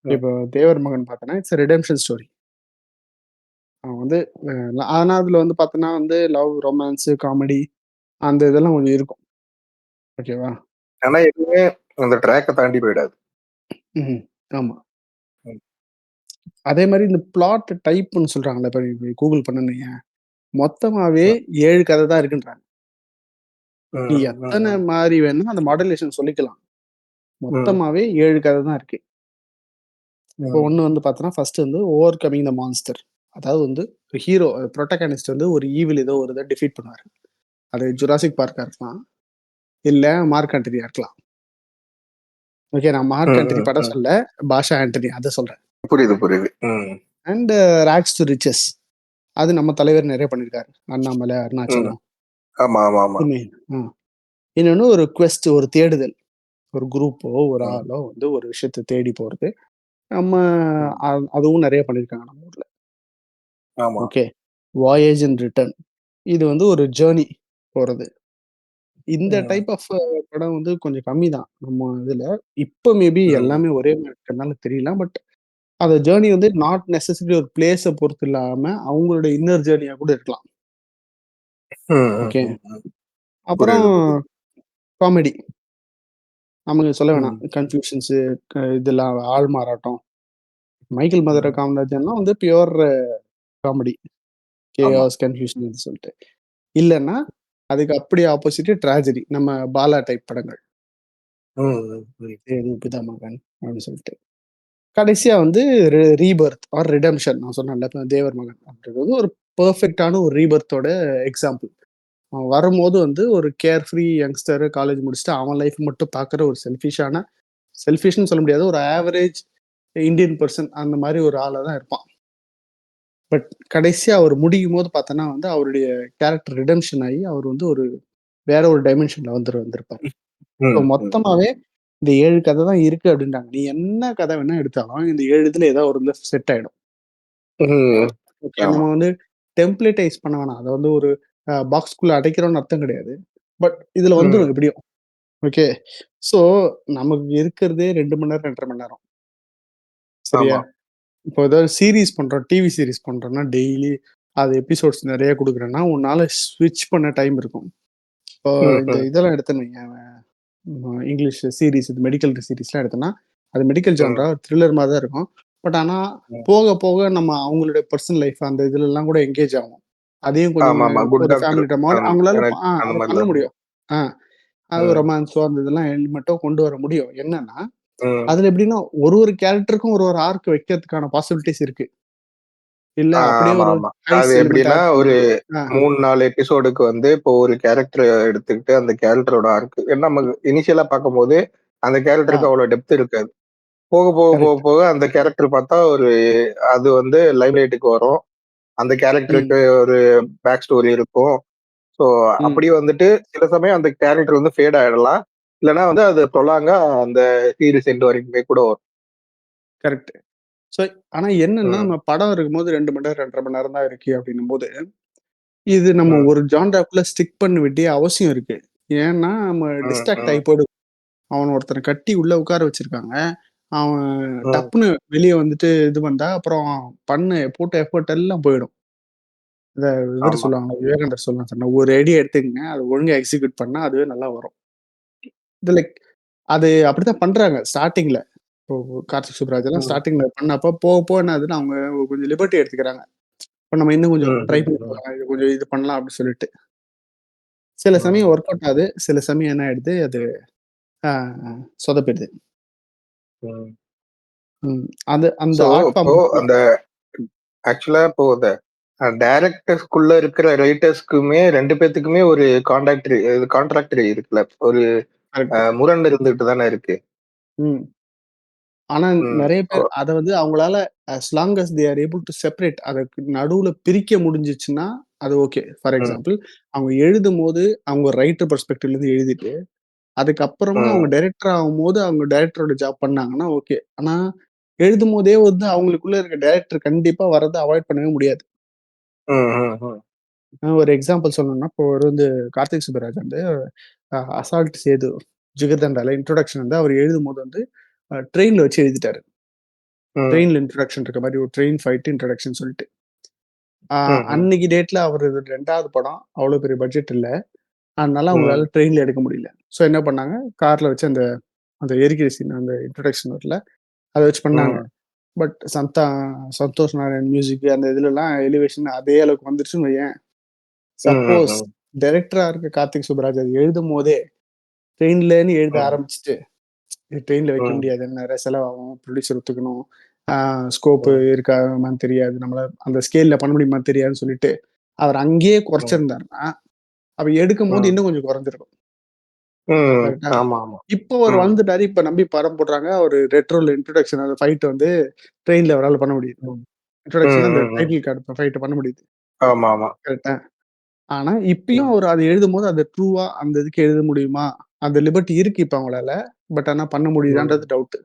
இப்போ தேவர் மகன் பார்த்தோன்னா, இட்ஸ் ரிடெம்ப்ஷன் ஸ்டோரி. அவன் வந்து ஆனா அதுல வந்து பார்த்தோன்னா வந்து லவ், ரொமான்ஸ், காமெடி அந்த இதெல்லாம் கொஞ்சம் இருக்கும். ஓகேவா? ஆனா எதுவுமே அந்த ட்ராக்க தாண்டி போயிடாது. ம். ஆமா. ம். அதே மாரி இந்த பிளாட் டைப்ன்னு சொல்றாங்கல்ல. இப்ப கூகுள் பண்ணுனீங்க. மொத்தமாவே ம். 7 கதை தான் இருக்குன்றாங்க. நீ ம். ம். எத்தன ம். மாரி வேணுமோ அந்த மாடுலேஷன் சொல்லிக்கலாம். ம். மொத்தமாவே 7 கதை தான் இருக்கு. இப்போ ம். ஒண்ணு வந்து பார்த்தோன்னா, ஃபர்ஸ்ட் வந்து ஓவர் கமிங் த மான்ஸ்டர். அதாவது வந்து ஹீரோ புரோட்டகனிஸ்ட் வந்து ஒரு ஈவில் ஏதோ ஒரு இத டிஃபீட் பண்ணுவாரு. அது ஜுராசிக் பார்க்கா இருக்கலாம். இல்ல மார்க் ஆண்டனியா இருக்கலாம். ஓகே. நான் மார்க் ம். ஆண்டனி ம். படம் ம். சொல்லல. பாஷா ஆண்டனி அத சொல்றேன். புரியுது, புரியுது. ம். And rags to riches. அது நம்ம தலைவர் நெறைய பண்ணியிருக்காரு. அண்ணாமலை, ம். அருணாச்சலம். ஆமா, ஆமா, ஆமா. இது மெயின். இன்னொன்னு ஒரு குவெஸ்ட், ஒரு தேடுதல். ஒரு குரூப்போ, ஒரு ம். ஆளோ வந்து ஒரு விஷயத்த தேடி போறது. நம்ம ம். அதுவும் நெறைய பண்ணியிருக்காங்க நம்ம ஊர்ல. ஆமா. ஓகே. Voyage and return. இது வந்து ஒரு ஜர்னி போறது. இந்த ம். டைப் ஆஃப் படம் வந்து கொஞ்சம் கம்மி தான். நம்ம இதுல. இப்ப மேபி ம். எல்லாமே ஒரே மாரி இருக்கறனால தெரியல. பட் அந்த ஜர்னி வந்து நாட் நெசசரி ஒரு பிளேஸ பொறுத்து இல்லாம, அவங்களோட இன்னர் ஜர்னியா கூட இருக்கலாம். ம். ம். ஓகே. ம். ம். அப்புறம் புரியுது, புரியுது. காமெடி. நமக்கு சொல்ல வேணாம். ம். கன்ஃப்யூஷன்ஸு இதெல்லாம் ஆள்மாறாட்டம். மைக்கேல் மதுர ம். காமராஜர்லாம் வந்து பியூர் காமெடி. ஆமா. கேயாஸ், கன்ஃப்யூஷன் சொல்லிட்டு. இல்லன்னா, அதுக்கு அப்படியே ஆப்போசிட் ட்ராஜடி. நம்ம பாலா டைப் படங்கள். ம். ம். ம். தேனி பிதாமகன் அப்படின்னு சொல்லிட்டு. கடைசியா வந்து ரீபர்த் ஆர் ரிடெம்ப்ஷன். நான் சொன்னேன்ல தேவர் மகன். அப்படின்றது வந்து ஒரு பெர்ஃபெக்ட்டான ஒரு ரீபர்த்தோட எக்ஸாம்பிள். அவன் வரும்போது வந்து ஒரு கேர் ஃப்ரீ யங்ஸ்டர் காலேஜ் முடிச்சுட்டு அவன் லைஃப் மட்டும் பார்க்குற ஒரு செல்ஃபிஷ்ன்னு சொல்ல முடியாது. ஒரு ஆவரேஜ் இந்தியன் பெர்சன் அந்த மாரி ஒரு ஆளா தான் இருப்பான். பட் கடைசியா அவர் முடியும்போது பார்த்தோன்னா வந்து அவருடைய கேரக்டர் ரிடெம்ப்ஷன் ஆயி அவர் வந்து ஒரு வேற ஒரு டைமென்ஷன்ல வந்திருப்பாரு. ஸோ ம். ம். மொத்தமாவே இந்த 7 கதை தான் இருக்கு அப்படின்ட்டாங்க. நீ என்ன கதை வேணா எடுத்தாலும் இந்த 7 இதுல ஏதாவது ஒரு இதுல செட் ஆயிடும். ம். ஓகே. ஆமா. நம்ம வந்து டெம்ப்ளேட்டைஸ் பண்ண வேணாம். அத வந்து ஒரு பாக்ஸ்க்குள்ள அடைக்கிறோம்னு அர்த்தம் கிடையாது. பட் இதுல ம். வந்துரும் எப்படியும். ஓகே. ஸோ நமக்கு இருக்கிறதே 2 மணி நேரம், 2 1/2 மணி நேரம். சரியா? ஆமா. இப்போ ஏதாவது சீரிஸ் பண்றோம், டிவி சீரிஸ் பண்றோம்னா, டெய்லி அது எபிசோட்ஸ் நெறைய குடுக்குறேன்னா, உன்னால ஸ்விட்ச் பண்ண டைம் இருக்கும். இப்போ ம். இந்த ம். இதெல்லாம் எடுத்தோன்னு வையேன், இங்கிலீஷ் சீரிஸ், இது மெடிக்கல் சீரிஸ்லாம் எடுத்தோம்னா, அது மெடிக்கல் ம். ஜான்ரா த்ரில்லர் மாரி தான் இருக்கும். பட் ஆனா, ம். போக போக நம்ம அவங்களுடைய பெர்சனல் லைஃப் அந்த இதுலலாம் கூட என்கேஜ் ஆவோம். அதையும் கொஞ்சம் ஆமாமா. குட் ஒரு டாக்டர். ஃபேமிலி ட்ராமா மாரி அவங்களால எனக்கு அந்த அத பண்ண மாரிலாம் இருக்கும். முடியும். ஆ அது ம். ரொமான்ஸோ அந்த இதெல்லாம் எலிமென்ட்டோ கொண்டு வர முடியும். என்னன்னா, ம். அதுல எப்படின்னா, ஒரு ஒரு கேரக்டருக்கும் ஒரு ஒரு ஆர்க் வைக்கிறதுக்கான பாசிபிலிட்டீஸ் இருக்கு. இல்ல அப்படியே ஆமா, ஒரு ஆமா. அது ஹைஸ் எலிமெண்ட் எப்படின்னா, ஆட் ஒரு பண்ணலாம். ஆ, 3, 4 எபிசோடுக்கு வந்து இப்போ ஒரு கேரக்டர் எடுத்துக்கிட்டு, அந்த கேரக்டரோட ஆர்க் ஏன்னா நமக்கு இனிஷியலா பார்க்கும்போது, அந்த ஆ கேரக்டருக்கு அவ்வளோ டெப்த் இருக்காது. போக, போக, போக, கரெக்ட். போக அந்த கேரக்டர் பார்த்தா அது வந்து லைம்லைட்டுக்கு வரும். அந்த ம், கேரக்டருக்கு ஒரு பேக் ஸ்டோரி இருக்கும். ஸோ, ம். அப்படி வந்துட்டு சில சமயம் அந்த கேரக்டர் வந்து ஃபேட் ஆயிடலாம். இல்லன்னா வந்து அது ப்ரொலாங்கா அந்த சீரிஸ் எண்ட் வரைக்குமே கூட வரும். கரெக்ட். ஸோ ஆனா என்னன்னா, ம். நம்ம படம் இருக்கும்போது 2 மணி நேரம், 2 1/2 மணி நேரம் தான் இருக்கு அப்படின்னும்போது, இது நம்ம ம். ஒரு ஜான்ராக்குள்ள ஸ்டிக் பண்ண வேண்டிய அவசியம் இருக்கு. ஏன்னா, நம்ம ம். டிஸ்ட்ராக்ட் ஆயி ம். போயிடுவோம். அவன ஒருத்தன கட்டி உள்ள உட்கார வச்சிருக்காங்க. அவன் ம். டப்புன்னு வெளிய வந்துட்டு இது வந்தா, அப்புறம் போட்ட எஃபோர்ட் எல்லாம் போயிடும். இந்த இவரு ஆமா. சொல்லுவாங்கல்ல, விவேகானந்தர் சொல்லுவாங்க, "ஒரு ஐடியா எடுத்துக்கங்க. அத ஒழுங்கா எக்ஸிக்யூட் பண்ணா அதுவே நல்லா வரும்." இது லைக் அது அப்படித்தான் பண்றாங்க ஸ்டார்ட்டிங்ல. இப்போ கார்த்திக் சுப்புராஜ் எல்லாம் ம். ஸ்டார்ட்டிங்ல பண்ணப்போ, போக போக என்ன ஆகுதுன்னா, அவங்க கொஞ்சம் லிபர்ட்டி எடுத்துக்கிறாங்க. இப்ப நம்ம இன்னும் கொஞ்சம் ம். ட்ரை ம். பண்ணி ம். பார்க்கலாம். இது கொஞ்சம் இது பண்ணலாம் அப்படின்னு சொல்லிட்டு. சில சமயம் ம். ஒர்க் அவுட் ஆகுது. சில சமயம் என்ன ஆயிடுது, அது ஆ சொதப்பிடுது. ம். ம். அது அந்த ஸோ, ஆர்ட் இப்போ ஃபார்ம் இருக்குல்ல. அந்த ஆக்சுவலா இப்போ இந்த டைரக்டர்ஸ்குள்ள இருக்கிற ரைட்டர்ஸ்க்குமே 2 பேத்துக்குமே ஒரு கான்ட்ராக்ட் இருக்குல்ல. ஒரு கரெக்ட். முரண் இருந்துட்டு தானே இருக்கு. ம். ஆனா ம். நெறைய பேர் அத வந்து அவங்களால long as they are able to separate அதற்கு நடுவுல பிரிக்க முடிஞ்சுச்சுன்னா, அது ஓகே. ஃபார் ம். எக்ஸாம்பிள் அவங்க எழுதும்போது, அவங்க ரைட்டர் பெர்ஸ்பெக்டிவ்ல இருந்து எழுதிட்டு, அதுக்கப்புறமா அவங்க ம். டைரக்டர் ஆகும்போது, அவங்க டைரக்டரோட ஜாப் பண்ணாங்கன்னா ஓகே. ஆனா எழுதும்போதே வந்து அவங்களுக்குள்ள இருக்க டைரக்டர் கண்டிப்பா வர்றத அவாய்ட் பண்ணவே முடியாது. ம். ம். ம். ஒரு எக்ஸாம்பிள் சொல்லணும்னா, இப்போ அவரு வந்து கார்த்திக் சுப்புராஜ் வந்து அசால்ட் சேது, ஜிகர்தண்டால இன்ட்ரோடக்ஷன் வந்து அவர் எழுதும்போது வந்து ட்ரெயின்ல வச்சு எழுதிட்டாரு. ம். ட்ரெயின்ல இன்ட்ரோடக்ஷன் இருக்க மாரி ஒரு ட்ரெயின் ஃபைட் இன்ட்ரோடக்ஷன் சொல்லிட்டு. ம்ஹ்ம். அன்னைக்கு டேட்ல அவரது 2வது படம். அவ்வளோ பெரிய பட்ஜெட் இல்ல. அதனால ம். அவங்களால ட்ரெயின்ல எடுக்க முடியல. ஸோ என்ன பண்ணாங்க, கார்ல வச்சு அந்த அந்த எரிக்கிற சீன் அந்த இன்ட்ரோடக்ஷன் வரும்ல, அத வச்சு பண்ணாங்க. ம். பட் சந்தோஷ் நாராயண் மியூசிக் அந்த இதுலலாம் எலிவேஷன் அதே அளவுக்கு வந்துருச்சுன்னு வையேன். ம். சப்போஸ் ம். டைரக்டரா இருக்க கார்த்திக் சுப்புராஜ் அது எழுதும்போதே, ட்ரெயின்லேன்னு எழுத ம். ஆரம்பிச்சுட்டு, இது ட்ரெயின்ல வைக்க ம். முடியாது. நெறைய செலவாகும். ப்ரொடியூசர் ஒத்துக்கணும். ஆ ஸ்கோப் ம். இருக்கான்னு தெரியாது. நம்மளால அந்த ஸ்கேல்ல பண்ண முடியுமான்னு தெரியாதுன்னு சொல்லிட்டு, அவர் அங்கேயே ம். குறைச்சிருந்தாருன்னா, அப்ப எடுக்கும்போது ம். இன்னும் கொஞ்சம் குறைஞ்சிருக்கும். ம். கரெக்ட்டா? ஆமா, ஆமா. இப்போ அவரு ம். வளர்ந்துட்டாரு. இப்ப நம்பி படம் போடுறாங்க. ஒரு ரெட்ரோல இன்ட்ரோடக்ஷன் அந்த ஃபைட் வந்து ட்ரெயின்ல அவரால பண்ண முடியுது. ம். ம். இன்ட்ரோடக்ஷன் அந்த ம். ம். டைட்டில் கார்டு ஃபைட் பண்ண முடியுது. ஆமாமா. கரெக்ட்டா? ஆனா, இப்பயும் ம். அவரு அத எழுதும்போது அத ட்ரூவா அந்த இதுக்கு எழுத முடியுமா? அந்த லிபர்ட்டி இருக்கு இப்ப அவங்களால. பட் ஆனா பண்ண ம். முடியுதான்றது டவுட்.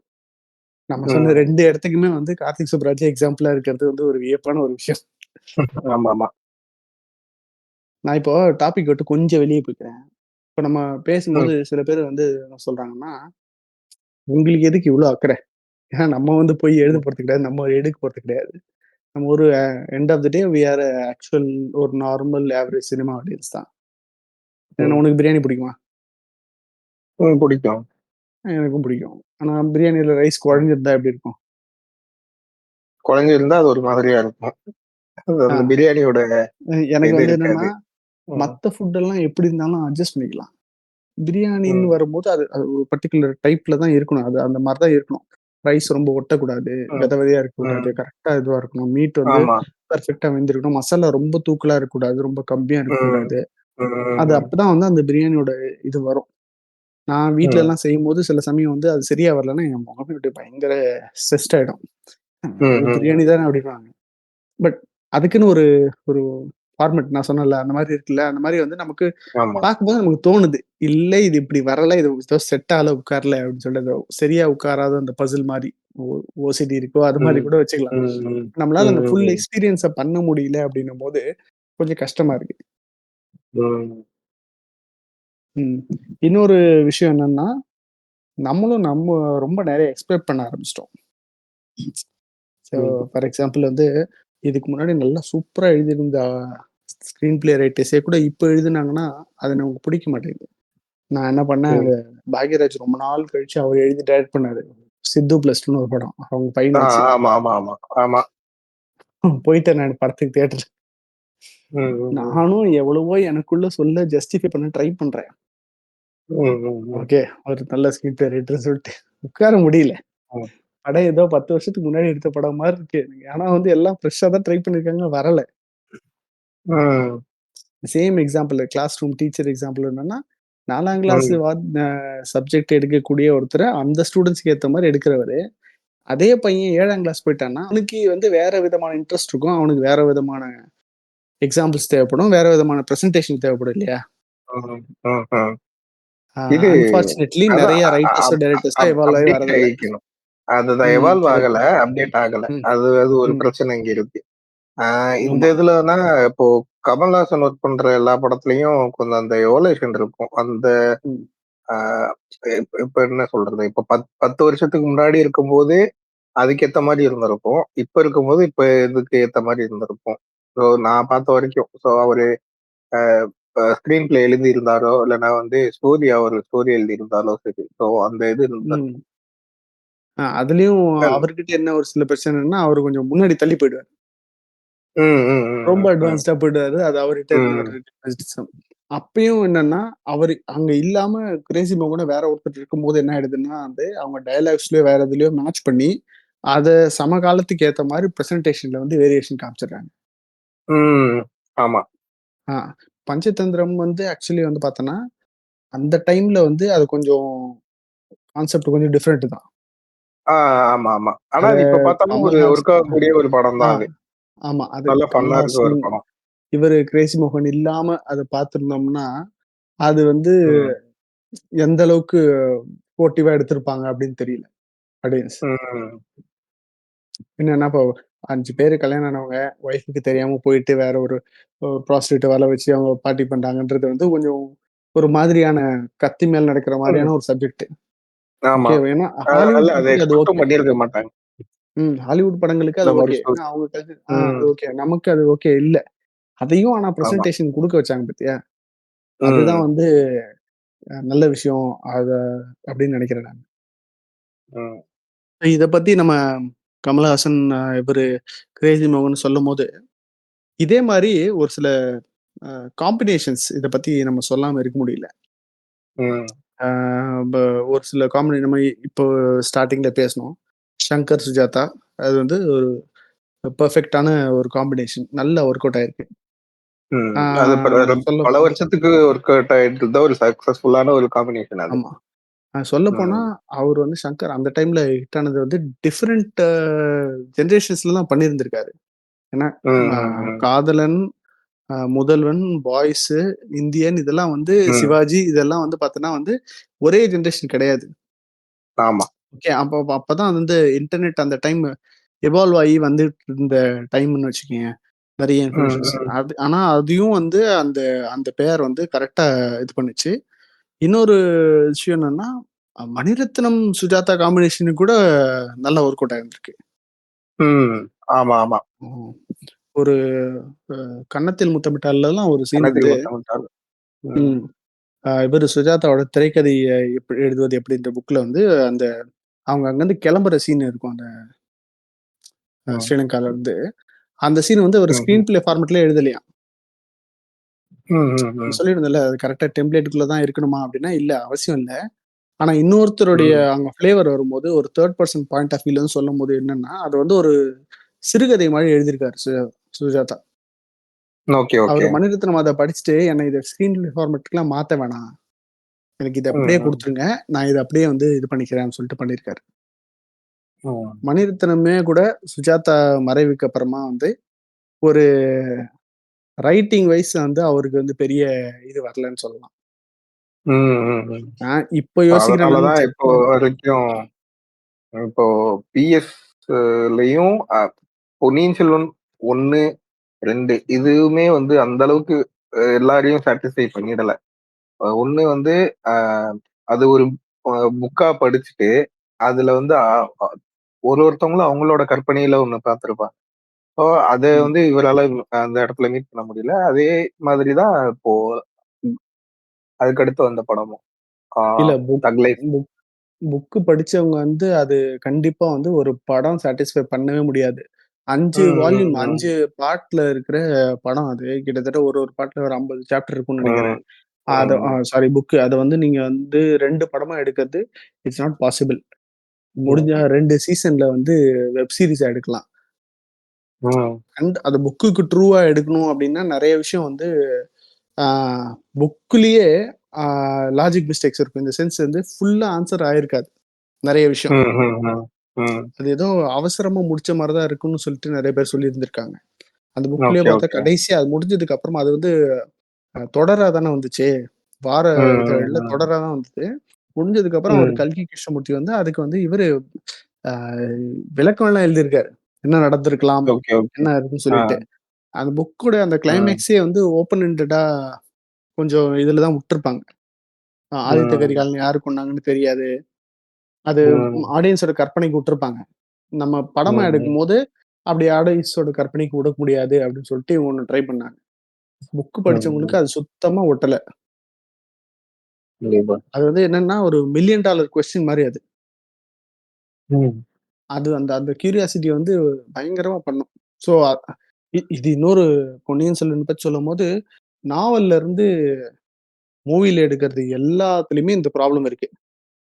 நம்ம சொன்ன ம். 2 இடத்துக்குமே வந்து கார்த்திக் சுப்புராஜே எக்ஸாம்பிளா இருக்கிறது வந்து ஒரு வியப்பான ஒரு விஷயம். ஆமாமா. நான் இப்போ டாபிக் விட்டு கொஞ்சம் வெளிய போய்க்கிறேன். இப்ப நம்ம ம். பேசும்போது சில பேர் வந்து என்ன சொல்றாங்கன்னா, "உங்களுக்கு எதுக்கு இவ்ளோ அக்கறை?" ஏன்னா நம்ம வந்து போய் எழுத ம். போறது கிடையாது. நம்ம எடுக்க போறது கிடையாது. நம்ம ஒரு end of the day we are actual ஒரு நார்மல் ஆவரேஜ் சினிமா ஆடியன்ஸ் தான். ஏன்னா ம். உனக்கு பிரியாணி பிடிக்குமா? ம். புடிக்கும். எனக்கும் பிடிக்கும். ஆனா பிரியாணில ரைஸ் ம். குழஞ்சிருந்தா எப்படி இருக்கும்? குழஞ்சிருந்தா அது ஒரு மாதிரியா இருக்கும். அது ஆ அந்த பிரியாணியோட எனக்கு இது வந்து என்னன்னா, இருக்காது. ம். மத்த ஃபுட் எல்லாம் எப்படி இருந்தாலும் அட்ஜஸ்ட் பண்ணிக்கலாம். பிரியாணின்னு ம். வரும்போது அது அது ஒரு பர்ட்டிகுலர் டைப்ல தான் இருக்கணும். அது அந்த மாரி தான் இருக்கணும். ரைஸ் ரொம்ப ஒட்டக்கூடாது. ம். வெத வெதையா இருக்கக்கூடாது. ம். கரெக்ட்டா இதுவா இருக்கணும். மீட் வந்து ஆமா. பெர்ஃபெக்ட்டா வெந்திருக்கணும். மசாலா ரொம்ப தூக்கலா இருக்கக்கூடாது. ரொம்ப கம்மியா ம். இருக்கக்கூடாது. அது ம். அப்பதான் வந்து அந்த பிரியாணியோட இது வரும். நான் ம். வீட்லலாம் செய்யும்போது சில சமயம் வந்து அது சரியா வரலன்னா, என் முகமே அப்படியே பயங்கர ஸ்ட்ரெஸ்ட் ஆயிடும். ம். "இது ம். பிரியாணி தானே" அப்படின்னுவாங்க. பட் அதுக்குன்னு ஒரு ஒரு ஃபார்மேட் நான் சொன்னேன்ல, அந்த மாரி இருக்குல்ல. அந்த மாரி வந்து நமக்கு ஆமா. பார்க்கும்போது நமக்கு தோணுது. இல்ல இது இப்படி வரல. இது ஏதோ செட் ஆகல, உட்காரல அப்படின்னு சொல்லிட்டு ஏதோ சரியா உட்காராத அந்த பசில் மாரி. ஓ ஓசிடி இருக்கோ, அது மாரி ம். கூட வச்சுக்கலாம். ம். ம். நம்மளால அந்த ஃபுல் ம். எக்ஸ்பீரியன்ஸ பண்ண முடியல அப்படின்னும்போது, கொஞ்சம் கஷ்டமா இருக்கு. ம். ம். இன்னொரு விஷயம் என்னன்னா, நம்ம ரொம்ப நெறைய எக்ஸ்பெக்ட் பண்ண ஆரம்பிச்சுட்டோம். ஸோ ம். ஃபார் எக்ஸாம்பிள் வந்து, இதுக்கு முன்னாடி நல்லா சூப்பரா எழுதியிருந்த ஸ்க்ரீன் பிளே ரைட்டர்ஸே கூட இப்ப எழுதுனாங்கன்னா, அது நமக்கு பிடிக்க மாட்டேங்குது. நான் என்ன பண்ணேன், ம். பாக்யராஜ் ரொம்ப நாள் கழிச்சு அவர் எழுதி டைரக்ட் பண்ணாரு. சித்து பிளஸ் டூன்னு ஒரு படம். அவங்க பையன ஆ, வச்சு. ஆமா, ஆமா, ஆமா. ஆமா. போயிட்டேன் நானு படத்துக்கு தியேட்டர்ல. ம். ம். ம். நானும் எவ்வளவோ எனக்குள்ள சொல்ல ஜஸ்டிஃபை பண்ண ட்ரை பண்றேன். ம். ம். ம். ஓகே. ஒரு நல்ல ஸ்க்ரீன் பிளே ரைட்டர்ன்னு சொல்லிட்டு. உட்கார முடியல. ம். படம் ஏதோ 10 வருஷத்துக்கு முன்னாடி எடுத்த படம் மாரி இருக்கு. ஆனா வந்து எல்லாம் ஃப்ரெஷ்ஷா தான் ட்ரை பண்ணியிருக்காங்க. வரல. ம். Same example class room teacher example என்னன்னா, 4ஆம் கிளாஸ் ம். வாத் அ சப்ஜெக்ட் எடுக்கக்கூடிய ஒருத்தர அந்த ஸ்டூடண்ட்ஸ்க்கு ஏத்த மாரி எடுக்கிறவரு, அதே பையன் 7ஆம் கிளாஸ் போயிட்டான்னா, அவனுக்கு வந்து வேற விதமான இன்ட்ரெஸ்ட் இருக்கும். அவனுக்கு வேற விதமான எக்ஸாம்பிள்ஸ் தேவைப்படும். வேற விதமான பிரசன்டேஷன் தேவைப்படும் இல்லையா? ம். ம். ம். அ இது அன்பார்ச்சுனேட்லி அதான் நெறைய ரைட்டர்ஸோ, டைரக்டர்ஸோ எவால்வ் ஆகி அப்டேட் வரதில்ல. ஆயிக்கணும். அதுதான் ம். Evolve correct. ஆகல. அப்டேட் ஆகல. ம். அது அது ஒரு ம். பிரச்சனை இங்க இருக்கு. ஆ இந்த ஆமா. இதுலனா இப்போ கமல்ஹாசன் ஒர்க் பண்ற எல்லா படத்துலயும் கொஞ்சம் அந்த எவல்யூஷன் இருக்கும். அந்த ம். ஆ இப்ப இப்ப என்ன சொல்றது? இப்ப 10 வருஷத்துக்கு முன்னாடி இருக்கும்போது, அதுக்கேத்த மாரி இருந்திருக்கும். இப்ப இருக்கும்போது, இப்ப இதுக்கு ஏத்த மாரி இருந்திருக்கும். ஸோ நான் பார்த்த வரைக்கும். ஸோ அவரு அ ஸ்கிரீன் பிளே எழுதியிருந்தாரோ, இல்லன்னா வந்து ஸ்டோரி அவரு ஸ்டோரி எழுதியிருந்தாலோ சரி. ஸோ அந்த இது ம். இருந்திருக்கும். அதுலயும் ம். அவர்கிட்ட என்ன ஒரு சில பிரச்சனைன்னா, அவரு கொஞ்சம் முன்னாடி தள்ளி போயிடுவாரு. ம். ம். ரொம்ப ம். ம். அட்வான்ஸ்டா போயிடுவாரு. அது அவர்கிட்ட இருந்த ஒரு ம். கிரிட்டிசிசம். அப்பயும் என்னன்னா, அவரு அங்க இல்லாம கிரேஸி மோகன வேற ஒருத்தர் இருக்கும்போது என்ன ஆயிடுதுன்னா வந்து, அவங்க டயலாக்ஸ்லயோ வேற எதுலயோ மேட்ச் பண்ணி, அத சமகாலத்துக்கு ஏத்த மாரி பிரசன்டேஷன்ல வந்து வேரியேஷன் காமிச்சுடுறாங்க. ம். ஆமா. ஆ பஞ்சதந்திரம் வந்து ஆக்சுவலி வந்து பார்த்தோன்னா, அந்த டைம்ல வந்து அது கொஞ்சம் கான்செப்ட் கொஞ்சம் டிஃபரெண்ட் தான். ஆ ஆமா, ஆமா. ஆனா அத அது இப்ப பார்த்தாலும் ஒரு ஒர்க் கமல்ஹாசன் ஆகக்கூடிய ஒரு படம் ஆ தான் அது. ஆமா. அது நல்ல ஃபன்னா இருக்க கமல்ஹாசன், ஒரு படம். இவரு கிரேஸி மோகன் இல்லாம அத பார்த்திருந்தோம்னா, அது வந்து ம். எந்த அளவுக்கு ஸ்போர்ட்டிவா எடுத்திருப்பாங்க அப்படின்னு தெரியல ஆடியன்ஸ். ம். என்னன்னா இப்போ 5 பேரு கல்யாணம் ஆனவங்க, ஒய்ஃப்க்கு தெரியாம போயிட்டு வேற ஒரு ப்ராஸ்டிடியூட்ட வர வச்சு அவங்க பார்ட்டி பண்றாங்கன்றது வந்து கொஞ்சம் ஒரு மாதிரியான கத்தி மேல நடக்கிற ம். மாரியான ஒரு சப்ஜெக்ட். ஆமா. ஓகே. ஏன்னா அல்ல ஹாலிவுட் அத படத்துக்கு அது எக்ஸ்பெக்டும் ஓகே. பண்ணியிருக்க மாட்டாங்க. ஹாலிவுட் படங்களுக்கு இந்த அது மாரி ஓகே. ஸ்டோரி. ஏன்னா அவங்க கல்ச்சர் அது ம். ஓகே. நமக்கு அது ஓகே இல்ல. அதையும் ஆனா ஆமா. பிரசன்டேஷன் குடுக்க வச்சாங்க பாத்தியா? அதுதான் ம். வந்து நல்ல விஷயம். அத அப்படின்னு நெனைக்கிறேன் நானு. ம். இத பத்தி நம்ம கமலஹாசன் இவரு கிரேஸி மோகன் சொல்லும்போது, இதே மாரி ஒரு சில காம்பினேஷன்ஸ் இத பத்தி நம்ம சொல்லாம இருக்க முடியல. ம். ஆ ப ஒரு சில காமெடி நம்ம இப்போ ஸ்டார்ட்டிங்ல பேசினோம். ஷங்கர், சுஜாதா அது வந்து ஒரு பெர்ஃபெக்ட்டான ஒரு காம்பினேஷன். நல்லா ஒர்க் அவுட் ஆயிருக்கு. ம். ஆ அது பல சொல்லப்போனா வருஷத்துக்கு ஒர்க் அவுட் ஆயிட்டு இருந்த ஒரு சக்சஸ்ஃபுல்லான ஒரு காம்பினேஷன் அது. ஆமா. சொல்லப்போனா ம். அவரு வந்து ஷங்கர் அந்த டைம்ல ஹிட் ஆனது வந்து டிஃபரண்ட் ஜெனரேஷன்ஸ்ல தான் பண்ணியிருந்திருக்காரு. ஏன்னா ம். அ ம். ம். காதலன், முதல்வன், பாய்ஸு, இந்தியன் இதெல்லாம் வந்து ம். சிவாஜி இதெல்லாம் வந்து பார்த்தீன்னா வந்து ஒரே ஜெனரேஷன் கிடையாது. ஆமா. ஓகே. அப்பதான் வந்து இன்டர்நெட் அந்த டைம் எவால்வ் ஆயி வந்துட்டு இருந்த டைம்ன்னு வச்சுக்கங்க. நெறைய ம். இன்ஃப்ளூயன்சஸ். ம். ஆனா அதையும் வந்து அந்த அந்த பெயர் வந்து கரெக்ட்டா இது பண்ணுச்சு. இன்னொரு விஷயம் என்னன்னா, மணிரத்னம், சுஜாதா காம்பினேஷன் கூட நல்லா ஒர்க் அவுட் ஆயிருந்திருக்கு. ம். ஆமா, ஆமா. ம். ஒரு கன்னத்தில் முத்தமிட்டால்லலாம் ஒரு சீன் கன்னத்தில் வந்து முத்தமிட்டால். ம். ம். இவரு சுஜாதாவோட திரைக்கதைய எப்படி எழுதுவது எப்படின்ற புக்ல வந்து அந்த அவங்க அங்கருந்து கிளம்புற சீன் இருக்கும். அந்த ம். ஸ்ரீலங்கால இருந்து. அந்த சீன் வந்து ஒரு ம்ஹ்ம். ஸ்கிரீன் பிளே ஃபார்மட்லயே எழுதலையாம். ம். ம். நான் ம். சொல்லியிருந்தேன்ல, அது கரெக்ட்டா டெம்ப்ளேட்டுக்குள்ள தான் இருக்கணுமா அப்படின்னா, இல்ல அவசியம் இல்ல. ஆனா இன்னொருத்தருடைய ம். அங்க ஃப்ளேவர் வரும்போது, ஒரு 3 பெர்சன் பாயிண்ட் ஆஃப் வியூலருந்து சொல்லும்போது என்னன்னா, அது வந்து ஒரு சிறுகதை மாரி எழுதியிருக்காரு சுஜாதா. ஓகே, அவரு ஓகே. மணிரத்னம் அத படிச்சுட்டு, "என்ன இத ஸ்கிரீன் பிளே ஃபார்மேட்க்குலாம் மாத்த வேணாம். எனக்கு இத ம். அப்படியே ம். குடுத்துருங்க. நான் இத அப்படியே வந்து இது பண்ணிக்கிறேன்னு" சொல்லிட்டு பண்ணியிருக்காரு. ம். மணிரத்னமே கூட சுஜாதா மறைவுக்கு அப்புறமா வந்து ஒரு ரைட்டிங் வைஸ் வந்து அவருக்கு வந்து பெரிய இது வரலன்னு சொல்லலாம். ம். ம். ம். நான் இப்ப யோசிக்கிறேன் அதனால நானு தான் செக் இப்போ வரைக்கும் இப்போ பிஎஸ் லயும் பொன்னியின் செல்வன் 1, 2 இதுவுமே வந்து அந்த அளவுக்கு எல்லாரையும் சாட்டிஸ்ஃபை பண்ணிடல. 1 வந்து அ அது ஒரு புக்கா படிச்சுட்டு, அதுல வந்து ஒருத்தவங்களும் அவங்களோட கற்பனையில ஒண்ணு பார்த்திருப்பாங்க. ஸோ அத ம். வந்து இவரால அந்த இடத்துல மீட் பண்ண முடியல. அதே மாதிரி தான் இப்போ அதுக்கடுத்து வந்த படமும். ஆ இல்ல தக் லைஃப். புக் புக்கு படிச்சவங்க வந்து அது கண்டிப்பா வந்து ஒரு படம் சாட்டிஸ்ஃபை பண்ணவே முடியாது. 5 ம், வால்யூம் ம், 5 ம். பார்ட்ல இருக்கிற படம் அது. கிட்டத்தட்ட ஒரு ஒரு பார்ட்ல ஒரு 50 சாப்டர் இருக்கும்னு நெனைக்கிறேன். ம், அத ம், சாரி புக். அத வந்து நீங்க வந்து 2 படமா எடுக்கறது இட்ஸ் நாட் பாசிபிள். முடிஞ்சா ம், 2 சீசன்ல வந்து வெப் சீரிஸா எடுக்கலாம். ம், அது புக்குக்கு ட்ரூவா எடுக்கணும் அப்டின்னா நெறைய விஷயம் வந்து ஆ புக்லயே ஆ லாஜிக் மிஸ்டேக்ஸ் இருக்கும். இந்த சென்ஸ் வந்து ஃபுல்லா ஆன்ஸர் ஆயிருக்காது. நெறைய விஷயம். ம், ம், ம், ம். அது ஏதோ அவசரமா முடிச்ச மாரி தான் இருக்குன்னு சொல்லிட்டு நெறைய பேர் சொல்லியிருந்திருக்காங்க. அந்த புக்லயே ஓகே, பார்த்தா ஓகே. கடைசியா அது முடிஞ்சதுக்கு அப்புறமா அது வந்து தொடரா தானே வந்துச்சு. வார ம், இதழ்ல ம், தொடரா தான் வந்தது. முடிஞ்சதுக்கு அப்புறம் அவரு ம். கல்கி கிருஷ்ணமூர்த்தி வந்து அதுக்கு வந்து இவரு அ விளக்கம்லாம் எழுதியிருக்காரு. என்ன நடந்திருக்கலாம்? Okay, okay. என்ன இருக்குன்னு ஆ. சொல்லிட்டு. அந்த புக்கோட அந்த ம், கிளைமேக்ஸே வந்து ஓப்பன் எண்டடா கொஞ்சம் இதுல தான் விட்டுருப்பாங்க. ஆதித்த ம், கரிகாலன் யாரு கொன்னாங்கன்னு தெரியாது. அது ம், ஆடியன்ஸோட கற்பனைக்கு விட்டுருப்பாங்க. நம்ம படமா ம், எடுக்கும்போது, அப்படி ஆடியன்ஸோட கற்பனைக்கு விடக் முடியாது அப்படின்னு சொல்லிட்டு இவங்க ஒண்ணு ட்ரை பண்ணாங்க. புக் ம். படிச்சவங்களுக்கு அது சுத்தமா ஒட்டல. கண்டிப்பா. அது வந்து என்னன்னா, ஒரு $1,000,000 கொஸ்டின் மாரி அது. ம், அது அந்த அந்த கியூரியாசிட்டிய வந்து பயங்கரமா பண்ணும். ஸோ இது இன்னொரு பொன்னியின் செல்வன் பத்தி சொல்லும்போது, நாவல்ல இருந்து மூவில எடுக்கிறது எல்லாத்துலயுமே இந்த ப்ராப்ளம் இருக்கு.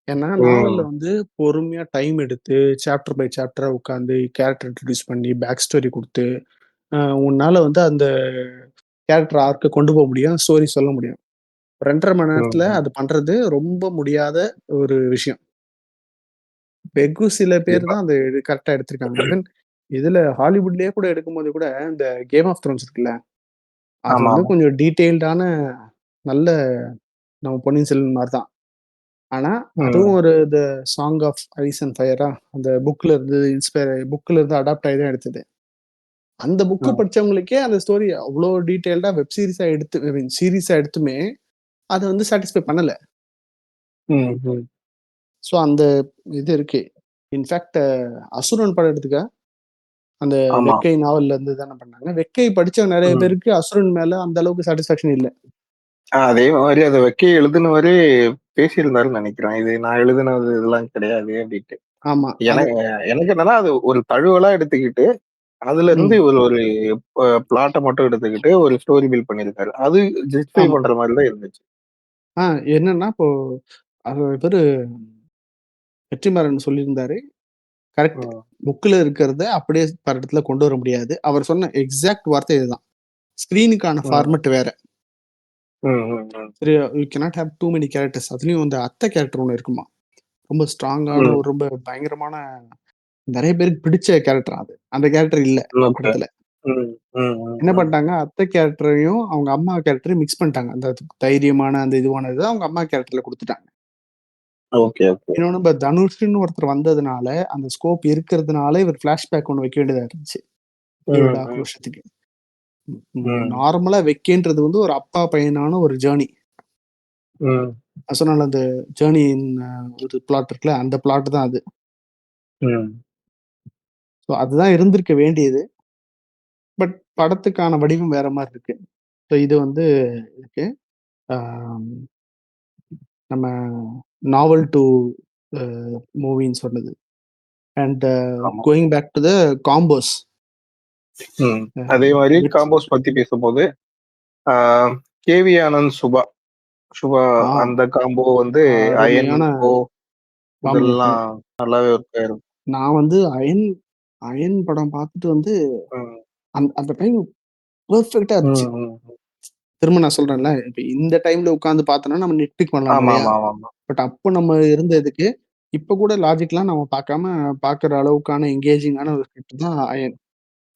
ஏன்னா, நாவல்ல ம், வந்து பொறுமையா டைம் எடுத்து, சாப்டர் பை சாப்டரா உட்காந்து, கேரக்டர் இன்ட்ரோடியூஸ் பண்ணி, பேக் ஸ்டோரி குடுத்து, அ உன்னால வந்து அந்த கேரக்டர் ஆர்க்க கொண்டு போ முடியும். ஸ்டோரி சொல்ல முடியும். 2 1/2 மணி நேரத்துல ம். அது பண்றது ரொம்ப முடியாத ஒரு விஷயம். வெகு சில பேர் கண்டிப்பா. தான் அத கரெக்ட்டா எடுத்திருக்காங்க. ஈவன் இதுல ஹாலிவுட்லயே கூட எடுக்கும்போது கூட, இந்த கேம் ஆஃப் த்ரோன்ஸ் இருக்குல்ல, அது வந்து ஆமாமா. கொஞ்சம் டீட்டெயில்டான நல்ல நம்ம பொன்னியின் செல்வன் மாரி தான். ஆனா, அதுவும் ம், ஒரு சாங் ஆஃப் ஐஸ் அண்ட் ஃபயரா அந்த புக்ல இருந்து அடாப்ட் ஆயி தான் எடுத்தது. அந்த புக்கு ம். படிச்சவங்களுக்கே அந்த ஸ்டோரி அவ்ளோ டீட்டெயில்டா வெப் சீரிஸா எடுத்து ஐ மீன் சீரிஸா எடுத்துமே, அத வந்து சாட்டிஸ்ஃபை பண்ணல. ம். ம். ஸோ அந்த இது இருக்கு. இன்ஃபாக்ட் அசுரன் படம் எடுத்துக்க, அந்த ஆமா. வெக்கை நாவல்ல இருந்து தானே பண்ணாங்க. வெக்கை படிச்ச நெறைய ம். பேருக்கு அசுரன் மேல அந்த அளவுக்கு சாட்டிஸ்ஃபேக்ஷன் இல்ல. அதே மாரி அத வைக்க எழுதுனவரே பேசியிருந்தாருன்னு நெனைக்கிறேன். இது நான் எழுதுனது இதெல்லாம் கிடையாது அப்டின்ட்டு. ஆமா. அது எனக்கு எனக்கு என்னன்னா, அது ஒரு தழுவலா எடுத்துக்கிட்டு, அதுலருந்து ம். இவரு ஒரு பிளாட்ட மட்டும் எடுத்துக்கிட்டு ஒரு ஸ்டோரி பில்ட் பண்ணியிருக்காரு. அது ஜஸ்டிஃபை ஆமா. பண்ற மாரி தான் இருந்துச்சு. ஆ என்னன்னா, இப்போ அது இவரு வெற்றிமாறன் சொல்லியிருந்தாரு. கரெக்ட். ம். புக்ல இருக்கிறத அப்படியே படத்துல கொண்டு வர முடியாது. அவர் சொன்ன எக்ஸாக்ட் வார்த்தை இதுதான். ஸ்க்ரீனுக்கான ம். ஃபார்மட் வேற. ம். ம். ம். சரியா? You cannot have too many characters. அதுலயும் அந்த அத்தை கேரக்டர் ஒண்ணு இருக்குமா. ரொம்ப ஸ்ட்ராங்கான ம். ஒரு ரொம்ப பயங்கரமான நெறைய பேருக்கு பிடிச்ச கேரக்டர் அது. அந்த கேரக்டர் இல்ல ஓகே. படத்துல. ம். ம். ம். என்ன ம். பண்ணிட்டாங்க, அத்தை கேரக்டரையும், அவங்க அம்மா கேரக்டரையும் மிக்ஸ் பண்ணிட்டாங்க. அந்த தைரியமான அந்த இதுவானது அவங்க அம்மா கேரக்டர்ல குடுத்துட்டாங்க. Okay, okay. இன்னொன்னு இப்ப தனுஷ்ன்னு ஒருத்தர் வந்ததுனால, அந்த ஸ்கோப் இருக்கிறதுனால இவர் ஃபிளாஷ்பேக் ஒண்ணு வைக்க வேண்டியதா இருந்துச்சு. இவரோட ம். ம். ஆக்ரோஷத்துக்கு. ம். நார்மலா வெக்கின்றது வந்து ஒரு அப்பா பையனான ஒரு ஜர்னி. ம். நான் சொன்னேன்ல அந்த ஜர்னியின் ஒரு பிளாட் இருக்குல்ல, அந்த பிளாட் தான் அது. ம். ஸோ அதுதான் இருந்திருக்க வேண்டியது. பட் படத்துக்கான வடிவம் வேற மாரி இருக்கு. ஸோ இது வந்து இருக்கு. ஆம் நம்ம நாவல் டூ அ மூவின்னு சொன்னது. அண்ட் ஆமா. கோயிங் பேக் டூ த காம்போஸ். ம். அ அதே மாரி வித் காம்போஸ் பத்தி பேசும்போது, ஆ கேவி ஆனந்த், சுபா. சுபா ஆ அந்த காம்போ வந்து அயன், அருமையான கோ காம்பினேஷன். இதெல்லாம் நல்லாவே ஒர்க் ஆயிரும். நான் வந்து அயன் அயன் படம் பார்த்துட்டு வந்து ம். அந்த டைம் பெர்ஃபெக்ட்டா இருந்துச்சு. ம். ம். திரும்ப நான் சொல்றேன்ல, இப்ப இந்த டைம்ல உட்கார்ந்து பார்த்தோம்னா, நம்ம நிட்பிக் பண்ணலாம் நெறையா. ஆமாமாமாமா. பட் அப்ப நம்ம இருந்த இதுக்கு, இப்ப கூட லாஜிக்லாம் நம்ம பார்க்காம, பார்க்குற அளவுக்கான எங்கேஜிங்கான ஒரு ஸ்கிரிப்ட் தான் அயன்.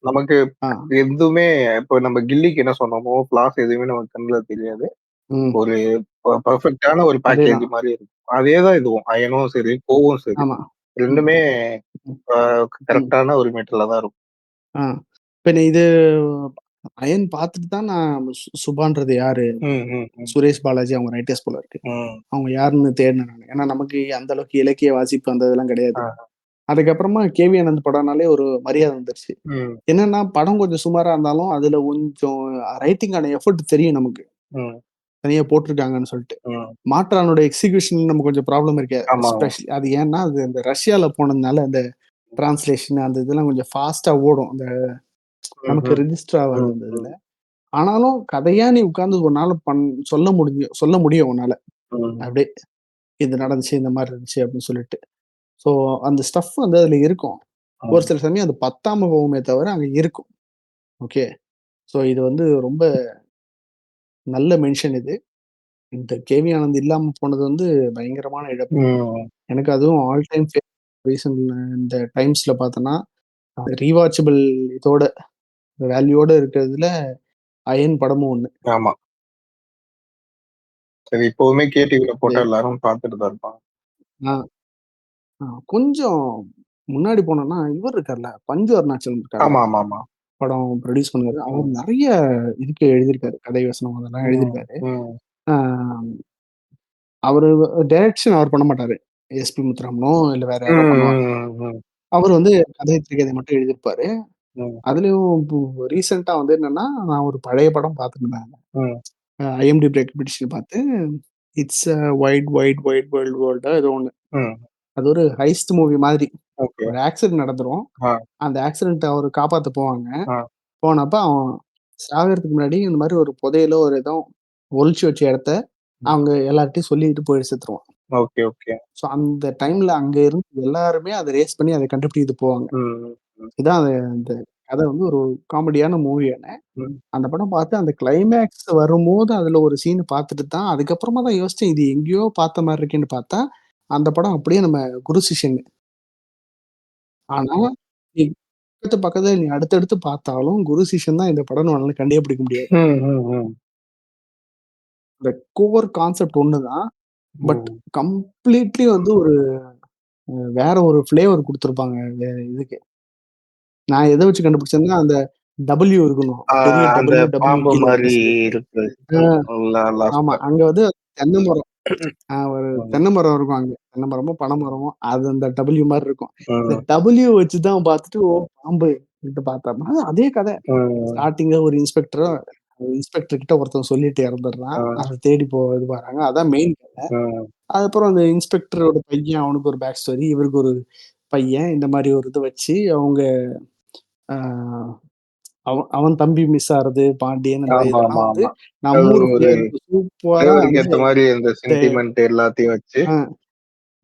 நமக்கு ஆ. எதுவுமே இப்போ நம்ம கில்லிக்கு என்ன சொன்னோமோ, ஃப்ளாஸ் எதுவுமே நமக்கு கண்ல தெரியாது. ம். ஒரு பெர்ஃபெக்ட்டான ஒரு பேக்கேஜ் அதேதான். மாரி இருக்கும். அதே தான் இதுவும். அயனும் சரி, கோவும் சரி. ஆமா. ம். 2மே ம். அ ம். கரெக்ட்டான ஒரு மெட்டீரியலா தான் இருக்கும். ஆ. இப்ப நீ இது அயன் பார்த்துட்டு தான் நான் சுபான்றது யாரு? ம். ம். ம். சுரேஷ் பாலாஜி அவங்க ரைட்டர்ஸ் போல இருக்கு. ம். அவங்க யாருன்னு தேடுனேன் நானு. ஏன்னா நமக்கு அந்த அளவுக்கு இலக்கிய வாசிப்பு அந்த இதெல்லாம் கிடையாது. ஆ. அதுக்கப்புறமா கேவி ஆனந்த் படம்னாலே ஒரு மரியாதை வந்துருச்சு. ம். என்னன்னா, படம் கொஞ்சம் சுமாரா இருந்தாலும், அதுல கொஞ்சம் ரைட்டிங்கான எஃபோர்ட் தெரியும் நமக்கு. ம். தனியா போட்டுருக்காங்கன்னு சொல்லிட்டு. ம். மாற்றானோட எக்ஸிகியூஷன் நமக்கு கொஞ்சம் ப்ராப்ளம் இருக்கு. ஆமாமா. எஸ்பெஷலி அது ஏன்னா, அது அந்த ரஷ்யால போனதுனால, அந்த டிரான்ஸ்லேஷன் அந்த இதெல்லாம் கொஞ்சம் ஃபாஸ்ட்டா ஓடும். அந்த நமக்கு ம்ஹ்ம். ரெஜிஸ்டர் ஆவாது ம். அந்த இதுல. ம். ஆனாலும் கதையா நீ உட்கார்ந்து உன்னால சொல்ல முடியும் உன்னால. ம். அப்படியே இது நடந்துச்சு, இந்த மாரி இருந்துச்சு அப்படின்னு சொல்லிட்டு. ஸோ அந்த ஸ்டஃப் வந்து அதுல இருக்கும். ஒரு ம். சில சமயம் அது பத்தாம போகுமே தவிர அங்க இருக்கும். ஓகே. ஸோ இது வந்து ரொம்ப நல்ல மென்ஷன் இது. இந்த கேவி ஆனந்த் இல்லாம போனது வந்து பயங்கரமான இழப்பு. ம். எனக்கு அதுவும் ஆல் டைம் ரீசன் இந்த டைம்ஸ்ல பார்த்தோன்னா, ரீவாச்சபிள் இதோட வேல்யூவோட இருக்கிறதுல அயன் படமும் ஒண்ணு. ஆமா. சரி இப்பவுமே கேடிவில இது போட்டா எல்லாரும் பார்த்துட்டு தான் இருப்பாங்க. ஆ, கொஞ்சம் முன்னாடி போனோம்னா, இவர் இருக்கார்ல, பஞ்சு அருணாச்சலம் இருக்கார்ல, ஆமாமாமா. படம் ப்ரொடியூஸ் பண்ணாரு. அவர் ம். நெறைய இதுக்கு எழுதியிருக்காரு. கதை வசனம் அதெல்லாம் ம். எழுதியிருக்காரு. ம். ஆ அவரு டைரக்ஷன் அவர் பண்ண மாட்டாரு. எஸ்பி முத்துராமனோ இல்ல வேற ம். யாரோ பண்ணுவாங்க. ம். ம். அவரு வந்து கதை, திரைக்கதை மட்டும் எழுதியிருப்பாரு. ம். அதுலயும் இப்போ ரீசென்ட்டா வந்து என்னன்னா, நான் ஒரு பழைய படம் பார்த்துருந்தேன். ம். ஐஎம்டிபி ரெக்கமெண்டேஷன் பார்த்து, it's a wide wide wide world வேர்ல்டா ஏதோ ஒண்ணு. ம். அது ஒரு ஹைஸ்ட் மூவி மாதிரி. ஓகே. ஒரு ஆக்சிடென்ட் நடந்துரும். ஆ. அந்த ஆக்சிடென்ட்ட அவரு காப்பாத்த போவாங்க. ஆ. போனப்ப அவன் சாகறதுக்கு முன்னாடி இந்த மாரி ஒரு புதையலோ ஒரு ஏதோ ஒளிச்சு வச்ச இடத்த ம். அவங்க எல்லார்ட்டயும் சொல்லிட்டு போய் செத்துருவான். Okay, okay. ஸோ அந்த டைம்ல அங்க இருந்த எல்லாருமே அத ரேஸ் பண்ணி அத கண்டுபிடிக்க போவாங்க. ம். ம். இதான் அது அந்த கதை வந்து ஒரு காமெடியான மூவியான ம். அந்த படம் பார்த்து அந்த கிளைமேக்ஸ் வரும்போது அதுல ஒரு சீன் பார்த்துட்டு தான் அதுக்கப்புறமா தான் யோசிச்சேன். இது எங்கேயோ பார்த்த மாரி இருக்கேன்னு பார்த்தா, அந்த படம் அப்படியே நம்ம குரு சிஷ்யன். ஆனா, நீ பக்கத்து பக்கத்துல நீ அடுத்தடுத்து பார்த்தாலும் குரு சிஷ்யன் தான் இந்த படம்னு உன்னால கண்டே பிடிக்க முடியாது. ம். ம். ம். அந்த கோர் கான்செப்ட் ஒண்ணு தான். பட் ம். கம்ப்ளீட்லி வந்து ஒரு வேற ஒரு ஃப்ளேவர் குடுத்துருப்பாங்க இதுக்கு. நான் எத வச்சு கண்டுபிடிச்சேன்னா, அந்த டபிள்யூ இருக்கணும். ஆ பெரிய அந்த டபிள்யூ, டபிள்யூ பாம்பு கீழ இருக்க மாரி சிம்பிள். இருக்கு. ஆ ஆமா. லாஸ்ட்ல. அங்க வந்து தென்னை மரம். ஒரு ம். தென்னை மரம் இருக்கும் அங்க. தென்னை மரமோ, பனை மரமோ அது அந்த டபிள்யூ மாரி இருக்கும். இந்த ம். டபிள்யூ வச்சு தான் பார்த்துட்டு, ஓ! பாம்பு சொல்லிட்டு பார்த்தோம்னா, அதே கதை. ம். ஸ்டார்ட்டிங்ல ஒரு இன்ஸ்பெக்டர் கிட்ட ஒருத்தன் சொல்லிட்டு இறந்துடுறான். ம். அத தேடி இது வராங்க. அதான் மெயின் கதை. ம். அதுக்கப்புறம் அந்த இன்ஸ்பெக்டரோட பையன் அவனுக்கு ஒரு பேக் ஸ்டோரி. இவருக்கு ஒரு பையன். இந்த மாரி ஒரு இத வச்சு அவங்க ஆ அவன் அவன் தம்பி மிஸ் ஆறது, பாண்டியன் இந்த ஆமா, ஆமா, இதெல்லாம் வந்து ஆமா. அது நம்ம ஊர் ஒரு ஃப்ளேவருக்கு சூப்பரா ஃப்ளேவருக்கு வந்து ஏத்த மாரி அந்த டே சென்டிமென்ட் எல்லாத்தையும் வச்சு ஆ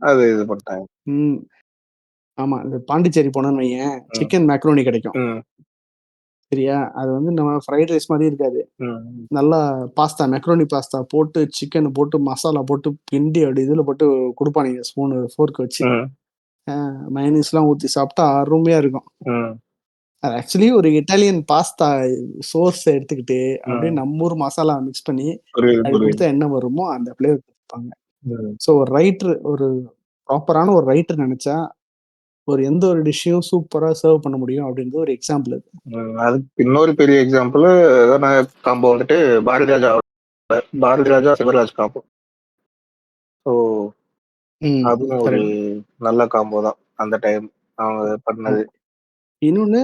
அது இது பண்ணிட்டாங்க. ம். ஆமா. இந்த பாண்டிச்சேரி போனோம்னு வையேன், ம். சிக்கன் மேக்ரோனி கிடைக்கும். ம். சரியா? அது வந்து நம்ம ஃப்ரைட் ரைஸ் மாரி இருக்காது. ம். நல்லா பாஸ்தா, மெக்ரோனி பாஸ்தா போட்டு, சிக்கன போட்டு, மசாலா போட்டு, கிண்டி அப்படி இதுல போட்டு குடுப்பானுங்க. ஸ்பூனு, ஃபோர்க் வச்சு. ம். மயோனைஸ்லாம் ஊத்தி சாப்பிட்டா அருமையா இருக்கும். ம். அது ஆக்சுவலி ஒரு இட்டாலியன் பாஸ்தா சோர்ஸ எடுத்துக்கிட்டு, அப்படியே ம். நம்ம ஊர் மசாலா மிக்ஸ் பண்ணி, புரியுது, அப்படி புரியுது. குடுத்தா என்ன வருமோ, அந்த ஃப்ளேவர் குடுப்பாங்க. ம். ஸோ ஒரு ப்ராப்பரான ஒரு ரைட்டர் நெனச்சா, எந்த ஒரு டிஷ்ஷையும் சூப்பரா சர்வ் பண்ண முடியும் அப்படின்றது ஒரு எக்ஸாம்பிள் இது. அதுக்கு இன்னொரு பெரிய எக்ஸாம்பிள் அதான காம்போ வந்துட்டு பாரதி ராஜா பாரதி ராஜா சிவராஜ் காம்போ. ஸோ ம். அதுவும் ஒரு கரெக்ட். நல்ல காம்போ தான் அந்த டைம் அவங்க ஆமா. பண்ணது. இன்னொன்னு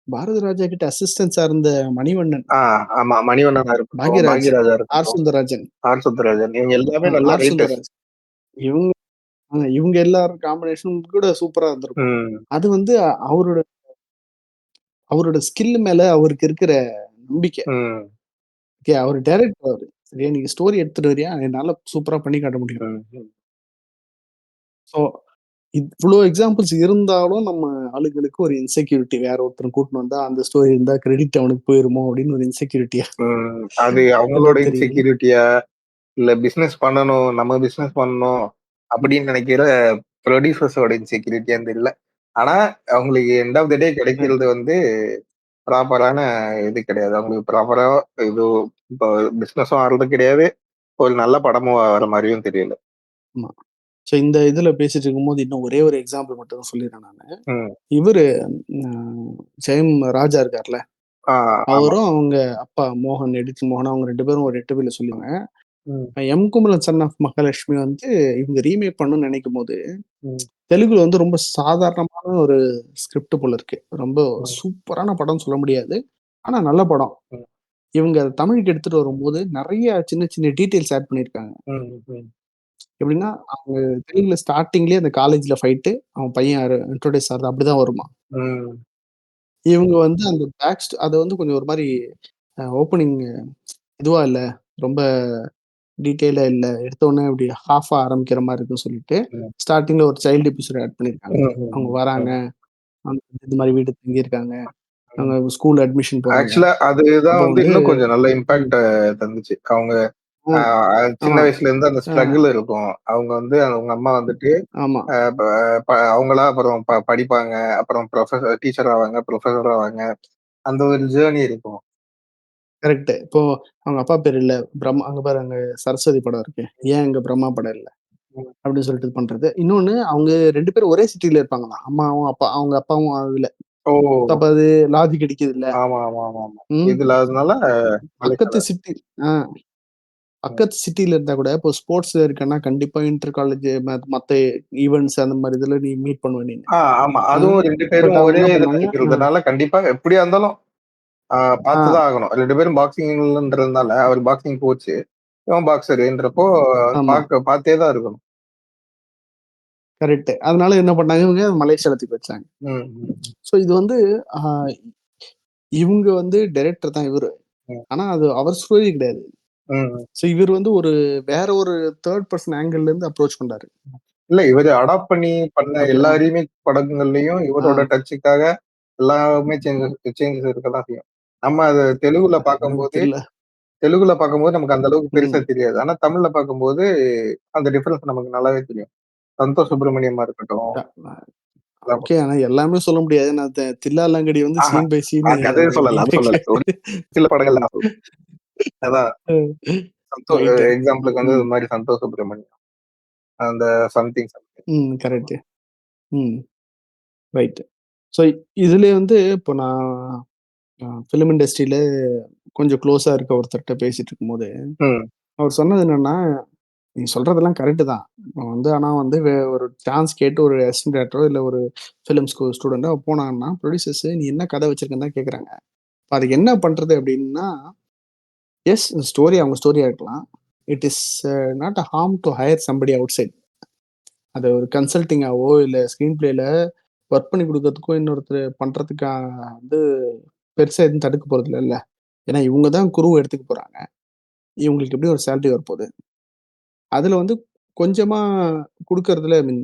பாரதி ராஜா கிட்ட அசிஸ்டன்ட்ஸா இருந்த மணிவண்ணன், ஆ ஆமா. மணிவண்ணனா இருக்கட்டும், பாக்யராஜ், பாக்யராஜா ஆர். இருக்கட்டும், சுந்தரராஜன், ஆர் சுந்தரராஜன் இவங்க எல்லாமே நல்ல ஆர். ரைட்டர்ஸ். சுந்தரராஜன். இவங்க இவங்க எல்லாரும் காம்பினேஷனும் கூட சூப்பரா இருந்திருக்கும். ம். அது வந்து அவரோட அவரோட ஸ்கில் மேல அவருக்கு இருக்கிற நம்பிக்கை. ம். ஓகே. அவரு டைரக்டர் அவரு. சரியா? நீங்க ஸ்டோரி எடுத்துட்டு வரியா? என்னால சூப்பரா பண்ணி காட்ட முடியும். ம். ம். ஸோ இவ்ளோ எக்ஸாம்பிள்ஸ் இருந்தாலும் நம்ம ஆளுங்களுக்கு ஒரு இன்செக்யூரிட்டி. வேற ஒருத்தர கூட்டின்னு வந்தா அந்த ஸ்டோரி இருந்தா கிரெடிட் அவனுக்கு போயிருமோ அப்படின்னு ஒரு இன்செக்யூரிட்டியா அது அவங்களோட என்னன்னு தெரியல. இன்செக்யூரிட்டியா இல்ல பிசினஸ் பண்ணணும், நம்ம பிசினஸ் பண்ணணும் ம். அப்படின்னு நினைக்கிற ப்ரொடியூசர்ஸோட இன்செக்யூரிட்டியான்னு தெரியல. ஆனா அவங்களுக்கு எண்ட் ஆஃப் த டே கிடைக்கிறது கரெக்ட். வந்து ப்ராப்பரான இது கிடையாது. அவங்களுக்கு ப்ராப்பரா இது இப்போ பிசினஸும் ஆடுறது கிடையாது. ஒரு நல்ல படமும் வர மாதிரியும் தெரியல. ஆமா. ஸோ இந்த இதுல பேசிட்டு இருக்கும்போது இன்னும் ஒரே ஒரு எக்ஸாம்பிள் மட்டும் தான் சொல்லிடுறேன் நானு. ம். இவரு அ ஜெயம் ராஜா இருக்கார்ல, ஆ ஆமா. அவரும் அவங்க அப்பா மோகன், எடிட் மோகன் அவங்க 2 பேரும் ஒரு 8 பேர்ல சொல்லுவாங்க. ம். M. Kumaran son of Mahalakshmi வந்து இவங்க ரீமேக் பண்ணணும்னு நினைக்கும்போது, ம். தெலுங்குல வந்து ரொம்ப சாதாரணமான ஒரு ஸ்கிரிப்ட் போல இருக்கு. ரொம்ப ம். சூப்பரான படம்னு சொல்ல முடியாது. ஆனா நல்ல படம். ம். இவங்க அத தமிழுக்கு எடுத்துட்டு வரும்போது நெறைய சின்ன சின்ன டீட்டெயில்ஸ் ஆட் பண்ணியிருக்காங்க. ம். ம். எப்படின்னா, அவங்க தெலுங்குல ஸ்டார்ட்டிங்லயே அந்த காலேஜ்ல ஃபைட்டு, அவன் பையன் இன்ட்ரோடியூஸ் ஆகுறது அப்படிதான் வருமா. ம். இவங்க வந்து அந்த அத வந்து கொஞ்சம் ஒரு மாரி ஓப்பனிங் இதுவா இல்ல. ரொம்ப டீட்டெயிலா இல்ல. எடுத்தோனே இப்படி ஹாஃபா ஆரம்பிக்கிற மாரி இருக்குன்னு சொல்லிட்டு, ம். ஸ்டார்ட்டிங்ல ஒரு சைல்டு எபிசோட் ஆட் பண்ணியிருக்காங்க. ம். அவங்க ம். வராங்க, ம். இந்த மாரி வீடு தங்கியிருக்காங்க. ம். அவங்க ஸ்கூல் அட்மிஷன் போறாங்க. ஆக்சுவலா அதுதான் அப்போ வந்து வந்து இன்னும் கொஞ்சம் நல்ல ம். இம்பாக்ட்ட தந்துச்சு. அவங்க ஆ, சின்ன ஆமா. வயசுல இருந்து அந்த ஆ, ஸ்ட்ரகிள் இருக்கும். அவங்க வந்து அவங்க அம்மா வந்துட்டு ஆமா. அ ப ப அவங்களா அப்புறம் படிப்பாங்க. அப்புறம் டீச்சர் ஆவாங்க, ப்ரொஃபசர் ஆவாங்க. அந்த ஒரு ஜேர்னி இருக்கும். கரெக்ட்டு. இப்போ அவங்க அப்பா பேர் இல்ல. அங்க பாரு அங்க சரஸ்வதி படம் இருக்கு. ஏன் அங்க பிரம்மா படம் இல்ல? ம். அப்படின்னு சொல்லிட்டு இது பண்றது. இன்னொன்னு அவங்க 2 பேரும் ஒரே சிட்டில இருப்பாங்களாம். அம்மாவும், அவங்க அப்பாவும் அதுல. ஓ! அப்ப அது லாஜிக் அடிக்குதுல்ல. ஆமா, ஆமா, ஆமா, ஆமா. ம். இதுல அதனால பக்கத்து மலைக்கால. சிட்டி ஆ ம். பக்கத்து சிட்டில இருந்தா கூட இப்போ ஸ்போர்ட்ஸ்ல இருக்கன்னா, கண்டிப்பா இன்டர் காலேஜ் மத்த ஈவென்ட்ஸ் அந்த மாரி இதுல நீ மீட் பண்ணுவ நீனு. ஆமா. அ அதுவும் 2 பட் பேரும் அவங்க ஒரே என்ன இதுல பண்ணாங்க இருக்கிறதுனால கண்டிப்பா எப்படியா இருந்தாலும் ஆ பார்த்து தான் ஆகணும். 2 பேரும் பாக்ஸிங்ன்றதுனால அவர் பாக்ஸிங் கோச்சு, இவன் பாக்ஸர்ன்றப்போ ஆமா. பார்த்தே தான் இருக்கணும். கரெக்ட்டு. அதனால என்ன பண்ணாங்க இவங்க மலேசியால தூக்கி வச்சாங்க. ம். ம். ஸோ இது வந்து அ இவங்க வந்து டைரக்டர் தான் இவரு. ம். ஆனா அது அவர் ஸ்டோரி கிடையாது. ம். ஸோ இவரு வந்து வேற ஒரு 3 பெர்சன் ஆங்கிள்ல இருந்து அப்ரோச் பண்றாரு. இல்ல இவரு அடாப்ட் பண்ணி பண்ண எல்லா ஓகேவா? ரீமேக் படங்கள்லயும் ஆ இவரோட டச்சுக்காக எல்லாமே சேஞ்சஸ் இருக்க தான் செய்யும். நம்ம அத தெலுங்குல எனக்கு பார்க்கும்போது தெரியல. நமக்கு அந்த அளவுக்கு பெருசா ம். தெரியாது. ஆனா தமிழ்ல பார்க்கும்போது அந்த டிஃபரன்ஸ் நமக்கு நல்லாவே தெரியும். சந்தோஷ் சுப்ரமணியமா இருக்கட்டும். அ ஓகே. ஆனா எல்லாமே சொல்ல முடியாது. நான் தில்லாலங்கடி வந்து ஆஹா! சீன் பை சீன் கதைய சொல்லல. அது ரீமேக் சொல்லல. ஒரு சில படங்கள்ல நான் சொல்றேன். அதான் ரைட்டு. எக்ஸாம்பிளுக்கு வந்து ம். இது மாரி சந்தோஷ் சுப்ரமணியம். அந்த சம்திங் சம்திங். ம். கரெக்ட்டு. ம். ரைட்டு. ஸோ இதுலயே வந்து இப்போ நான் ஃபிலிம் இண்டஸ்ட்ரியில கொஞ்சம் க்ளோஸா இருக்க ஒருத்தர்ட்ட பேசிட்டு இருக்கும்போது, ம். அவர் சொன்னது என்னன்னா, "நீ சொல்றதெல்லாம் கரெக்ட்டு தான். ஆனா வந்து ஒரு சான்ஸ் கேட்டு ஒரு அசிஸ்டன்ட் டைரக்டரோ இல்ல ஒரு ஃபிலிம் ஸ்டூடெண்ட்டோ போனாங்கன்னா, புரொடியூசர்ஸ் நீ என்ன கதை வச்சிருக்கன்னு தான் கேட்கறாங்க. இப்ப அதுக்கு என்ன பண்றது அப்டின்னா, எஸ் ஸ்டோரி அவங்க ஸ்டோரியா இருக்கலாம். It is not a harm to hire somebody outside. அத ஒரு கன்சல்டிங்காவோ இல்ல ஸ்க்ரீன் பிளேல ஒர்க் பண்ணி குடுக்கறதுக்கோ இன்னொருத்தர் பண்றதுக்கா வந்து பெருசா எதுவும் தடுக்க போறதில்லல்ல. ஏன்னா இவங்க தான் குருவ எடுத்துக்க போறாங்க. இவங்களுக்கு எப்படியும் ஒரு சேலரி வரப்போது. அதுல வந்து கொஞ்சமா குடுக்கறதுல ஐ மீன்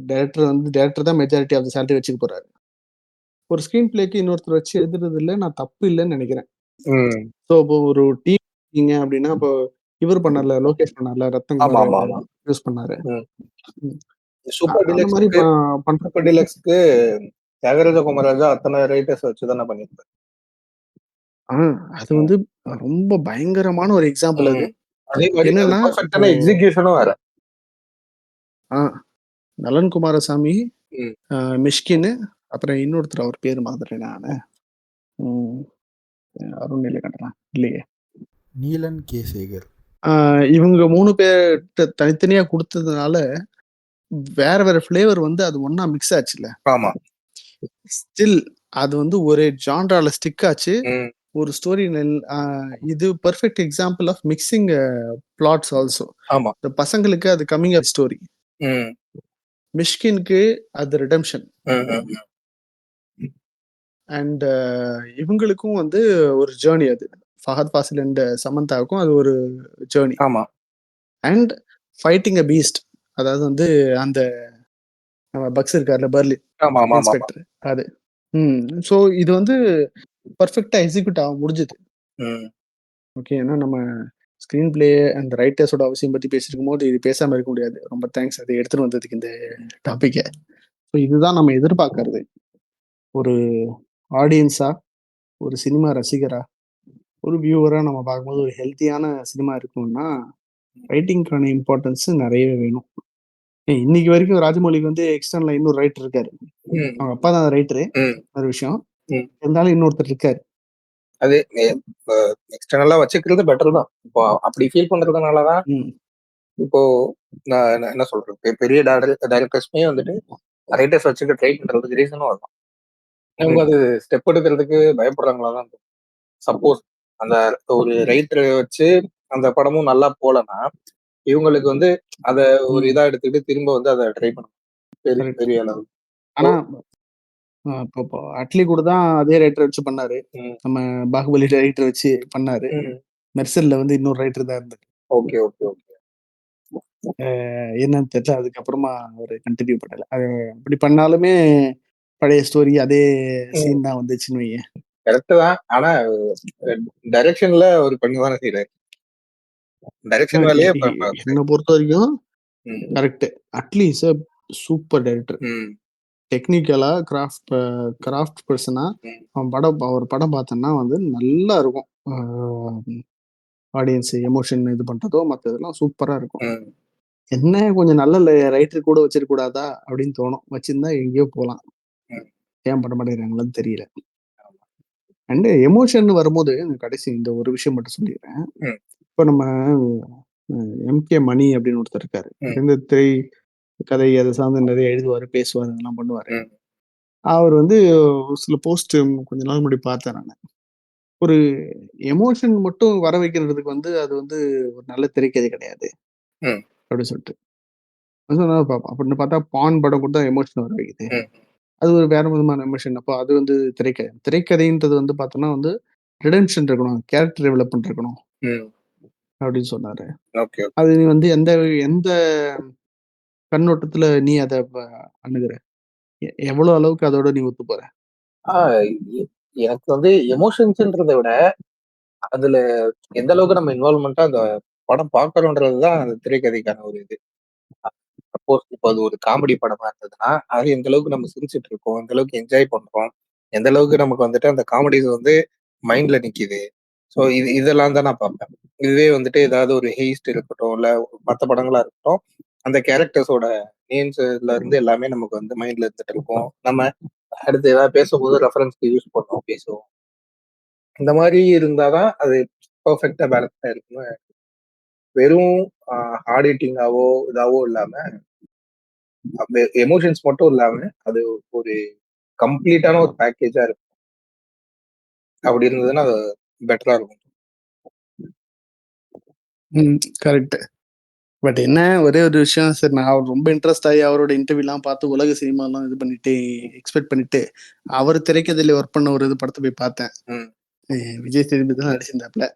டைரக்டர் தான் மெஜாரிட்டி ஆஃப் த சேலரி வச்சுக்க போறாரு. ஒரு ஸ்க்ரீன் பிளேக்கு இன்னொருத்தர் வச்சு எழுதுறதுல நான் தப்பு இல்லன்னு நெனைக்கிறேன். ம். ஸோ இப்போ ஒரு டீம் இருக்கீங்க அப்படின்னா, இப்போ இவரு பண்ணார்ல, லோகேஷ் பண்ணார்ல, ரத்தன் குமார் ஆமாமாமா. ப்ரொடியூஸ் பண்ணாரு. ம். ம். சூப்பர் அந்த மாரி டீலக்ஸ்க்கு பண்ற சூப்பர் டீலக்ஸ்க்கு தியாகராஜ குமாரராஜா அத்தன ரைட்டர்ஸ் வச்சு தானே பண்ணியிருப்பாரு. ஆ அது ம். வந்து ரொம்ப பயங்கரமான ஒரு எக்ஸாம்பிள் அது. ம். அதே மாரி அது என்னன்னா, இப்போ பெர்ஃபெக்ட்டான எக்ஸிகியூஷனும் வேற. ஆ நலன் குமாரசாமி, ம். மிஷ்கினு, அப்புறம் இன்னொருத்தர் அவர் பேரு மறந்துட்டேன் நானு. ம். அருண் நீலகண்டனா? இல்லையே. நீலன் கே. சேகர். ஆ இவங்க 3 பேர்ட்ட தனித்தனியா குடுத்ததுனால, வேற வேற ஃப்ளேவர் வந்து அது ஒண்ணா மிக்ஸ் ஆச்சுல்ல. ஆமா. ஸ்டில் அது வந்து ஒரே ஜான்ரால ஸ்டிக் ஆச்சு. ம். ஒரு ஸ்டோரி இது perfect example of mixing plots also. ஆமா. இந்த பசங்களுக்கு அது கம்மிங் ஆஃப் ஸ்டோரி. ம். மிஷ்கினுக்கு அது ரிடெம்ப்ஷன். ம். ம். அண்ட் இவங்களுக்கும் வந்து ஒரு ஜேர்னி அது. ஃபஹத் ஃபாசில் அண்ட் சமந்தாவுக்கும் அது ஒரு ஜேர்னி. ஆமா. And fighting a Beast. அதாவது வந்து அந்த நம்ம பக்ஸ் இருக்கார்ல பெர்லின் ஆமாமாமாமா. இன்ஸ்பெக்டர் அது. ஸோ இது வந்து பெர்ஃபெக்ட்டா எக்ஸிக்யூட் ஆக முடிஞ்சது. ம். ஓகே. ஏன்னா நம்ம ஸ்க்ரீன் பிளே அந்த ரைட்டர்ஸோட அவசியம் பத்தி பேசியிருக்கும்போது, இது பேசாம இருக்க முடியாது. ரொம்ப தேங்க்ஸ் அத எடுத்துட்டு வந்ததுக்கு இந்த டாபிக்க. ஸோ இதுதான் நம்ம எதிர்பார்க்கறது. ஒரு ஆடியன்ஸா, ஒரு சினிமா ரசிகரா, ஒரு வியூவரா நம்ம பார்க்கும்போது ஒரு ஹெல்த்தியான சினிமா இருக்கணும்னா, ரைட்டிங்க்கான இம்பார்ட்டன்ஸ் நெறையவே வேணும். இன்னைக்கு வரைக்கும் ராஜமௌலிக்கு வந்து எக்ஸ்டர்னல்ல இன்னொரு ரைட்டர் இருக்காரு. ம். அவங்க அப்பா தான் ரைட்டரு. ம். ஒரு விஷயம். ம். இருந்தாலும் இன்னொருத்தர் இருக்காரு. அது இப்ப எக்ஸ்டர்னலா வச்சுக்கிறது பெட்டர் தான். இப்போ அப்படி ஃபீல் பண்றதுனால தான் ம். இப்போ நான் என்ன சொல்றது, பெரிய டைரக்டர்ஸ்மே வந்துட்டு ரைட்டர்ஸ் வச்சுக்க ட்ரை பண்றதுக்கு ரீசனும் அதுதான். இவங்க கரெக்ட். அது ஸ்டெப் எடுக்கிறதுக்கு பயப்படுறாங்களா தான். சப்போஸ் அந்த ஒரு ரைட்டரை வச்சு அந்த படமும் நல்லா போலன்னா, இவங்களுக்கு வந்து அத ஒரு ம். இதா எடுத்துக்கிட்டு திரும்ப வந்து அத ட்ரை பண்ணணும். பெரிய கரெக்ட். பெரிய அளவு. ஆனா இப்போ அட்லி கூட தான் அதே ரைட்டர் வச்சு பண்ணாரு. ம். நம்ம பாகுபலி ரைட்டர் வச்சு பண்ணாரு. ம். மெர்சல்ல வந்து இன்னொரு ரைட்டர் தான் இருந்தாரு. Okay, okay, okay. என்னன்னு தெரியல. அதுக்கப்புறமா அவரு கன்டின்யூ பண்ணல. அது அப்படி பண்ணாலுமே பழைய ஸ்டோரி அதே ம். சீன் தான் வந்துச்சுன்னு வையேன். கரெக்ட் தான். ஆனா டைரக்ஷன்ல அவரு பண்ண தானே செய்றாரு. அ டைரக்ஷன் எ வேலையே எ என்ன பொறுத்தவரைக்கும் ம். கரெக்ட். Atlee is a super director. ம். டெக்னிக்கலா, கிராஃப்ட் பெர்சனா ம். அவர் படம் பார்த்தோம்னா வந்து நல்லா இருக்கும். ஆடியன்ஸ் எமோஷன் இது பண்றதோ, மத்ததெல்லாம் சூப்பரா இருக்கும். ம். என்ன கொஞ்சம் நல்ல ரைட்டர் கூட வச்சிருக்க கூடாதா? அப்படின்னு தோணும். வச்சிருந்தா எங்கேயோ போலாம். ம். ஏன் பண்ண மாட்டேங்கிறாங்களான்னு தெரியல. அண்ட் எமோஷன் வரும்போது கடைசி இந்த ஒரு விஷயம் மட்டும் சொல்லிடுறேன். ம். இப்ப நம்ம எம்.கே. மணி அப்படின்னு ஒருத்தர் இருக்காரு. ம். இந்த திரை கதை அதை சார்ந்து நிறைய எழுதுவாரு, பேசுவாரு, அதெல்லாம் பண்ணுவாரு. ம். அவர் வந்து ஒரு சில போஸ்ட் கொஞ்ச நாள் முன்னாடி பார்த்தேன் நானு. ஒரு எமோஷன் மட்டும் வர வைக்கிறதுக்கு வந்து அது வந்து ஒரு நல்ல திரைக்கதை கிடையாது. ம். அப்படின்னு சொல்லிட்டு. அப்படின்னு பார்த்தா பான் படம் கூட தான் எமோஷன் வர வைக்குது. ம். அது ஒரு வேற விதமான எமோஷன். அப்போ அது வந்து திரைக்கதை. திரைக்கதைன்றது வந்து பார்த்தோம்னா வந்து ரிடெம்ப்ஷன் இருக்கணும். கேரக்டர் டெவலப்மென்ட் இருக்கணும். ம். அப்படின்னு சொன்னாரு. ஓகே. அது நீ வந்து எந்த எந்த கண்ணோட்டத்துல நீ அத அணுகுற? எவ்வளோ அளவுக்கு அதோட நீ ஒத்து போற? ஆ எ எனக்கு வந்து எமோஷன்ஸ்ன்றத விட, அதுல எந்த அளவுக்கு நம்ம இன்வால்வ்மென்ட்டா அந்த படம் பார்க்குறோம்ன்றது தான் அந்த திரைக்கதைக்கான ஒரு இது. சப்போஸ் இப்போ அது ஒரு காமெடி படமா இருந்ததுன்னா, அது எந்த அளவுக்கு நம்ம சிரிச்சுட்டு இருக்கோம், எந்த அளவுக்கு என்ஜாய் பண்றோம், எந்த அளவுக்கு நமக்கு வந்துட்டு அந்த காமெடிஸ் வந்து மைண்ட்ல நிக்குது. ஸோ இதெல்லாம் தான் நான் பார்ப்பேன். இதுவே வந்துட்டு ஏதாவது ஒரு ஹெய்ஸ்ட் இருக்கட்டும், இல்ல மத்த படங்களா இருக்கட்டும், அந்த கேரக்டர்ஸோட நேம்ஸ்ல இருந்து எல்லாமே நமக்கு வந்து மைண்ட்ல இருந்துட்டு இருக்கும். நம்ம அடுத்து ஏதாவது பேசும்போது ரெஃபரன்ஸ்க்கு யூஸ் பண்ணுவோம், பேசுவோம். இந்த மாதிரி இருந்தாதான் அது பெர்ஃபெக்டா பேலன்ஸா இருக்குன்னு. வெறும் ஆடிட்டிங்காவோ இதாவோ இல்லாம எமோஷன்ஸ் மட்டும் இல்லாம அது ஒரு கம்ப்ளீட்டான ஒரு பேக்கேஜா இருக்கும். அப்படி இருந்ததுன்னா அது பெட்டரா இருக்கும். கரெக்ட். பட் என்ன ஒரே ஒரு விஷயம், சரி நான் ரொம்ப இன்ட்ரெஸ்ட் ஆகி அவரோட இன்டர்வியூலாம் பார்த்து உலக சினிமாலாம் இது பண்ணிட்டு எக்ஸ்பெக்ட் பண்ணிட்டு அவர் திரைக்கதையில ஒர்க் பண்ண ஒரு இது படத்தை போய் பார்த்தேன். விஜய் சேதுபதி தான் நடிச்சிருந்தாப்புல.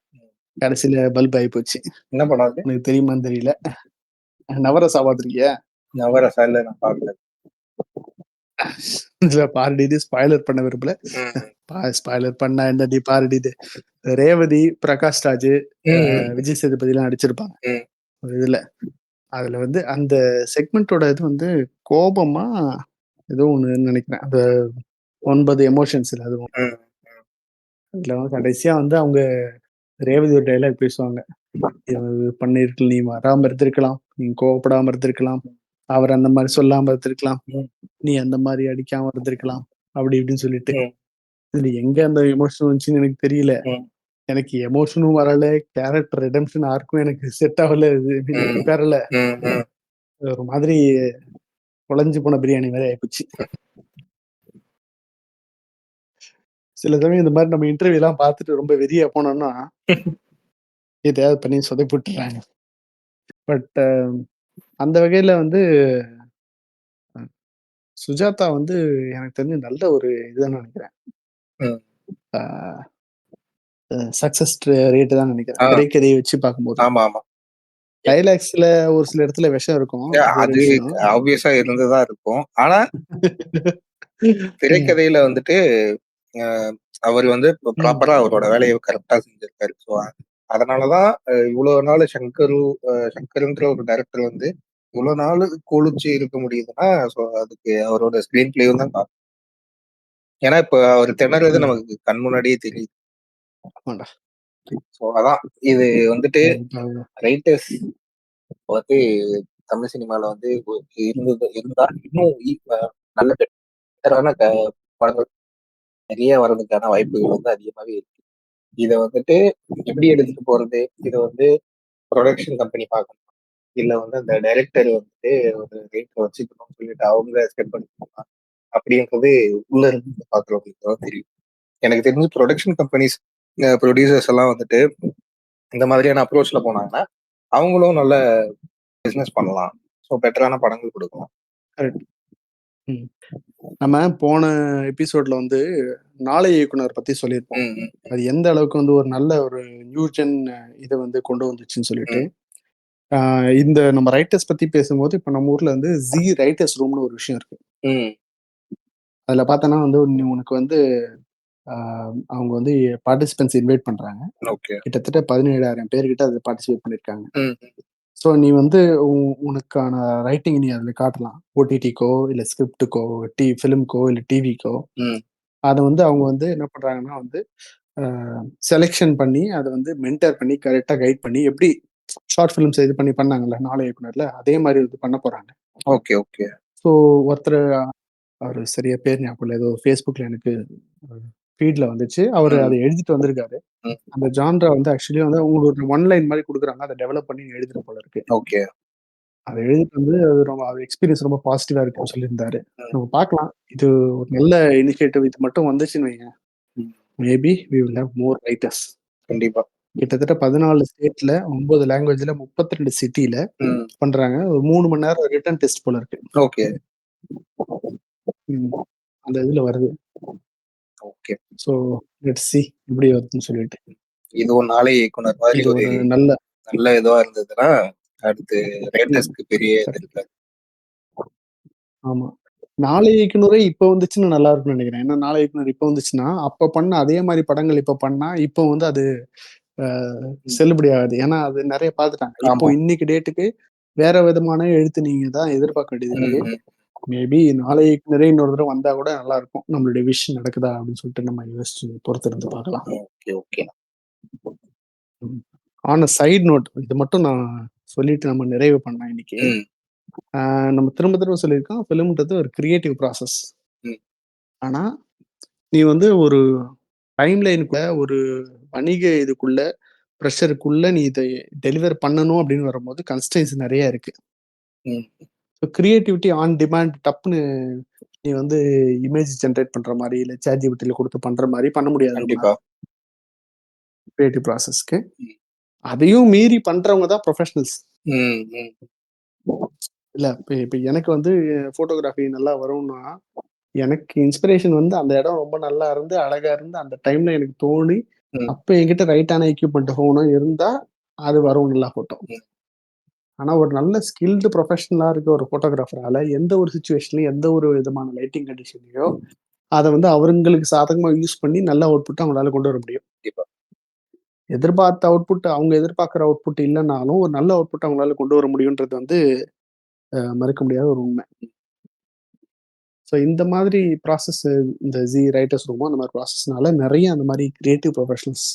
கடைசியில பல்ப் ஆகி போச்சு. என்ன படம் அது? எனக்கு தெரியுமான்னு தெரியல. நவரசா பார்த்திருக்கியா? நவரசா இல்ல, நான் பார்க்கல. பாரடி இது ஸ்பாய்லர் பண்ண விரும்பல. ஸ்பாய்லர் பண்ணா என்ன, நீ பாரடி இது ரேவதி, பிரகாஷ் ராஜ், விஜய் சேதுபதி எல்லாம் நடிச்சிருப்பாங்க ஒரு இதுல. அதுல வந்து அந்த செக்மெண்டோட இது வந்து கோபமா ஏதோ ஒண்ணு நினைக்கிறேன். அந்த 9 எமோஷன்ஸ்ல அதுவும். அதுல வந்து கடைசியா வந்து அவங்க ரேவதி ஒரு டைலாக் பேசுவாங்க, பண்ணிருக்க நீ வராம இருந்திருக்கலாம், நீ கோவப்படாம இருந்திருக்கலாம், அவர் அந்த மாதிரி சொல்லாம இருந்திருக்கலாம், நீ அந்த மாதிரி அடிக்காம இருந்திருக்கலாம், அப்படி இப்படின்னு சொல்லிட்டு. இதுல எங்க அந்த எமோஷன் வந்துச்சுன்னு எனக்கு தெரியல. எனக்கு எமோஷனும் வரல, கேரக்டர் ரெடம்ஷன் ஆர்க்கும் எனக்கு செட் ஆகல, பெறல. ஒரு மாதிரி குழஞ்சு போன பிரியாணி மாதிரி ஆயிப்போச்சு. சில சமயம் இந்த மாதிரி நம்ம இன்டர்வியூ எல்லாம் பார்த்துட்டு ரொம்ப வெறியா போனோம்னா எதையாவது பண்ணி சொதைப்பட்டுறாங்க. பட் அந்த வகையில வந்து சுஜாதா வந்து எனக்கு தெரிஞ்சு நல்ல ஒரு இதுதான் நினைக்கிறேன். சக்சஸ் ரேட் தான் நினைக்கிறேன் திரைக்கதையை வச்சு பார்க்கும்போது. ஆமா ஆமா. டைலாக்ஸ்ல ஒரு சில இடத்துல விஷம் இருக்கும், அது ஆப்வியஸா இருந்துதான் இருக்கும். ஆனா திரைக்கதையில வந்துட்டு அவர் வந்து ப்ராப்பரா அவரோட வேலையை கரெக்டா செஞ்சிருக்காரு. ஸோ அதனாலதான் இவ்வளவு நாள் சங்கர்ன்ற ஒரு டைரக்டர் வந்து இவ்வளவு நாள் கொளிச்சு இருக்க முடியுதுன்னா ஸோ அதுக்கு அவரோட ஸ்கிரீன் பிளேயும் தான் காரணம். ஏன்னா இப்ப அவர் திணறது நமக்கு கண் முன்னாடியே தெரியுது. ஸோ அதான் இது வந்துட்டு ரைட்டர்ஸ் வந்து தமிழ் சினிமால வந்து இருந்தா இன்னும் நல்ல பெட்டரான படங்கள் நிறைய வர்றதுக்கான வாய்ப்புகள் வந்து அதிகமாவே இருக்கு. இதை வந்துட்டு எப்படி எடுத்துட்டு போறது, இதை வந்து ப்ரொடக்ஷன் கம்பெனி பார்க்கணும், இல்ல வந்து அந்த டைரக்டர் வந்துட்டு ஒரு ரேட்டை வச்சுக்கணும்னு சொல்லிட்டு அவங்க ஸ்டெப் பண்ணிக்கணுமா அப்படின்றது உள்ள இருந்து பார்க்குறவங்களுக்கு தான் தெரியும். எனக்கு தெரிஞ்சு ப்ரொடக்ஷன் கம்பெனிஸ் ப்ரொடியூசர்ஸ் எல்லாம் வந்துட்டு இந்த மாதிரியான அப்ரோச்ல போனாங்கன்னா அவங்களும் நல்ல பிசினஸ் பண்ணலாம். ஸோ பெட்டரான படங்கள் கொடுக்கலாம். நம்ம போன எபிசோட்ல வந்து நாளை இயக்குனர் பத்தி சொல்லியிருப்போம். அது எந்த அளவுக்கு வந்து ஒரு நல்ல ஒரு நியூஜென் இதை வந்து கொண்டு வந்துச்சுன்னு சொல்லிட்டு. இந்த நம்ம ரைட்டர்ஸ் பத்தி பேசும்போது இப்ப நம்ம ஊர்ல வந்து ஜி ரைட்டர்ஸ் ரூம்னு ஒரு விஷயம் இருக்கு. அதுல பார்த்தோன்னா வந்து உனக்கு வந்து அவங்க வந்து பார்ட்டிசிபென்ட்ஸ் இன்வைட் பண்றாங்க. கிட்டத்தட்ட 17,000 பேர்கிட்ட அதை பார்ட்டிசிபேட் பண்ணிருக்காங்க. ஸோ நீ வந்து உனக்கான ரைட்டிங் நீ அதில் காட்டலாம், ஓடிடிக்கோ இல்லை ஸ்கிரிப்டுக்கோ ஃபிலிம்க்கோ இல்லை டிவிக்கோ. அதை வந்து அவங்க வந்து என்ன பண்றாங்கன்னா வந்து செலெக்ஷன் பண்ணி அதை வந்து மென்டர் பண்ணி கரெக்டாக கைட் பண்ணி எப்படி ஷார்ட் ஃபிலிம்ஸ் இது பண்ணி பண்ணாங்கல்ல நாளை இயக்குனர்ல, அதே மாதிரி இது பண்ண போறாங்க. Okay okay. ஸோ ஒருத்தர் அவர் சரியா பேர் ஞாபகம் இல்லை, ஏதோ ஃபேஸ்புக்ல எனக்கு ஃபீட்ல வந்துச்சு, அவர் அதை எழுதிட்டு வந்திருக்காரு. அந்த ஜான்ரா வந்து ஆக்சுவலி வந்து உங்களுக்கு ஒரு 1 லைன் மாதிரி கொடுக்குறாங்க, அதை டெவலப் பண்ணி எழுதுற போல இருக்கு. ஓகே. அதை எழுதிட்டு வந்து அது ரொம்ப எக்ஸ்பீரியன்ஸ் ரொம்ப பாசிட்டிவா இருக்குன்னு சொல்லியிருந்தாரு. நம்ம பார்க்கலாம், இது ஒரு நல்ல இனிஷியேட்டிவ். இது மட்டும் வந்துச்சுன்னு வைங்க, maybe we will have more writers. கண்டிப்பா. கிட்டத்தட்ட 14 ஸ்டேட்ல 9 லாங்குவேஜ்ல 32 சிட்டில பண்றாங்க. ஒரு 3 மணி நேரம் ரிட்டன் டெஸ்ட் போல இருக்கு. ஓகே. அந்த இதுல வருது. ஓகே. சோ லெட்ஸ் see எப்படி வருதுன்னு சொல்லிட்டு. இது ஒரு நாளை இயக்குனர் மாதிரி ஒரு நல்ல இதுவா இருந்ததுன்னா அடுத்து ரைட்டர்ஸ்க்கு பெரிய இது இருக்காது. ஆமா, நாளை இயக்குனரே இப்ப வந்துச்சுன்னு நல்லா இருக்கும்னு நினைக்கிறேன். ஏன்னா நாளை இயக்குனர் இப்ப வந்துச்சுன்னா அப்ப பண்ண அதே மாதிரி படங்கள் இப்ப பண்ணா இப்போ வந்து அது செல்லுபடி ஆகாது. ஏன்னா அது நிறைய பார்த்துட்டாங்க. இப்போ இன்னைக்கு டேட்டுக்கு வேற விதமான எழுத்து நீங்க தான் எதிர்பார்க்க வேண்டியது இருக்கு. மேபி நாளை இயக்குனரே இன்னொரு தடவை வந்தா கூட நல்லா இருக்கும். நம்மளுடைய விஷயம் நடக்குதா அப்படின்னு சொல்லிட்டு நம்ம யோசிச்சு பொறுத்திருந்து பார்க்கலாம். ஆன சைடு நோட் இது மட்டும் நான் சொல்லிட்டு நம்ம நிறைவு பண்ணலாம் இன்னைக்கு. நம்ம திரும்ப சொல்லியிருக்கோம், ஃபிலிம்ன்றது ஒரு கிரியேட்டிவ் ப்ராசஸ். ஆனா நீ வந்து ஒரு டைம்லைனுக்குள்ள ஒரு வணிக இதுக்குள்ள ப்ரெஷருக்குள்ள நீ இதை டெலிவர் பண்ணணும் அப்படின்னு வரும்போது கன்ஸ்டன்ஸ் நிறைய இருக்கு. கிரியேட்டிவிட்டி ஆன் டிமாண்ட் டப்புன்னு நீ வந்து இமேஜ் ஜென்ரேட் பண்ற மாதிரி இல்ல ChatGPT கொடுத்து பண்ற மாதிரி பண்ண முடியாது. கண்டிப்பா கிரியேட்டிவ் ப்ராசஸ்க்கு அதையும் மீறி பண்றவங்க தான் ப்ரொஃபஷனல்ஸ். இல்ல இப்ப எனக்கு வந்து போட்டோகிராஃபி நல்லா வரும்னா எனக்கு இன்ஸ்பிரேஷன் வந்து அந்த இடம் ரொம்ப நல்லா இருந்து அழகா இருந்து அந்த டைம்ல எனக்கு தோணி அப்ப என்கிட்ட ரைட்டான எக்யூப்மெண்ட் ஃபோனும் இருந்தா அது வரும் நல்லா போட்டோ. ஆனா ஒரு நல்ல ஸ்கில்டு ப்ரொஃபஷனலா இருக்க ஒரு போட்டோகிராஃபரால எந்த ஒரு சுச்சுவேஷன்லயும் எந்த ஒரு விதமான லைட்டிங் கண்டிஷன்லயோ அதை வந்து அவங்களுக்கு சாதகமா யூஸ் பண்ணி நல்ல அவுட்புட் அவங்களால கொண்டு வர முடியும். எதிர்பார்த்த அவுட்புட் அவங்க எதிர்பார்க்குற அவுட்புட் இல்லைனாலும் ஒரு நல்ல அவுட்புட் அவங்களால கொண்டு வர முடியுன்றது வந்து மறுக்க முடியாத ஒரு உண்மை. ஸோ இந்த மாதிரி ப்ராசஸ் இந்த ரைட்டர்ஸ் ரூமோ அந்த மாதிரி ப்ராசஸ்னால நிறைய அந்த மாதிரி கிரியேட்டிவ் ப்ரொஃபஷனல்ஸ்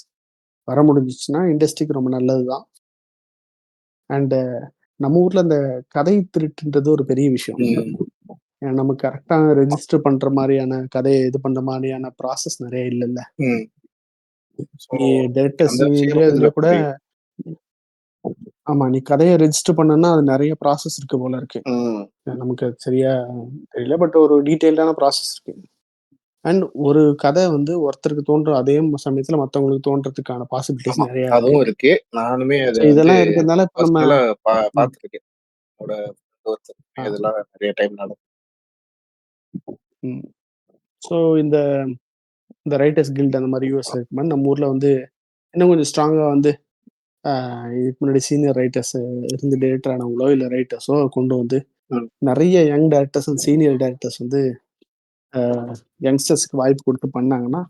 வர முடிஞ்சிச்சுன்னா இண்டஸ்ட்ரிக்கு ரொம்ப நல்லது தான். அண்டு நம்ம ஊர்ல அந்த கதை திருட்டுன்றது ஒரு பெரிய விஷயம். ஏன்னா நம்ம கரெக்டாக ரெஜிஸ்டர் பண்ற மாதிரியான கதையை இது பண்ற மாதிரியான ப்ராசஸ் நிறைய இல்லைல்ல. நீ டைரக்டர்ஸ் இதுல கூட ஆமா நீ கதையை ரெஜிஸ்டர் பண்ணனா அது நிறைய ப்ராசஸ் இருக்கு போல இருக்கு. நமக்கு சரியா தெரியல, பட் ஒரு டீட்டெயில்டான ப்ராசஸ் இருக்கு. அண்ட் ஒரு கதை வந்து ஒருத்தருக்கு தோன்ற அதே சமயத்துல மத்தவங்களுக்கு தோன்றதுக்கான பாசிபிலிட்டிஸ் நிறைய அதுவும் இருக்கு. நானுமே இதெல்லாம் இருக்கிறதுனால இப்ப நம்ம பார்த்துருக்கேன். இதெல்லாம் நிறைய டைம் நடக்கும். ஸோ இந்த ரைட்டர்ஸ் கில்ட் அந்த மாதிரி யூஎஸ்ல இருக்கும்போது நம்ம ஊர்ல வந்து இன்னும் கொஞ்சம் ஸ்ட்ராங்கா வந்து இதுக்கு முன்னாடி சீனியர் ரைட்டர்ஸ் இருந்து டேரக்டர் ஆனவங்களோ இல்லை ரைட்டர்ஸோ கொண்டு வந்து நிறைய young directors and senior directors வந்து யங்ஸ்டர்ஸ்க்கு வாய்ப்பு கொடுத்து பண்ணாங்கன்னா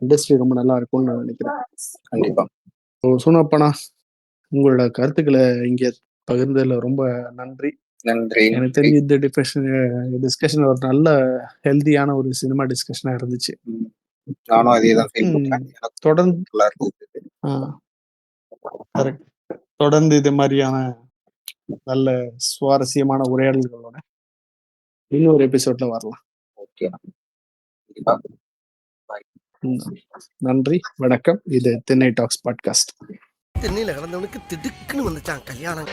இண்டஸ்ட்ரி ரொம்ப நல்லா இருக்கும்னு நான் நினைக்கிறேன். கண்டிப்பா. சொன்னப்பனா உங்களோட கருத்துக்களை இங்கே பகிர்ந்ததுல ரொம்ப நன்றி. எனக்கு தெரிஞ்சு இந்த டிஸ்கஷன் ஒரு நல்ல ஹெல்தியான ஒரு சினிமா டிஸ்கஷனா இருந்துச்சு. நானும் அதேதான் தொடர்ந்து இது மாதிரியான நல்ல சுவாரஸ்யமான உரையாடல்களோட இன்னொரு எபிசோட்ல வரலாம். நன்றி, வணக்கம். இது தென்னை டாக்ஸ் பாட்காஸ்ட். தென்னையில கிடந்தவனுக்கு திடுக்குன்னு வந்துச்சான் கல்யாணம்.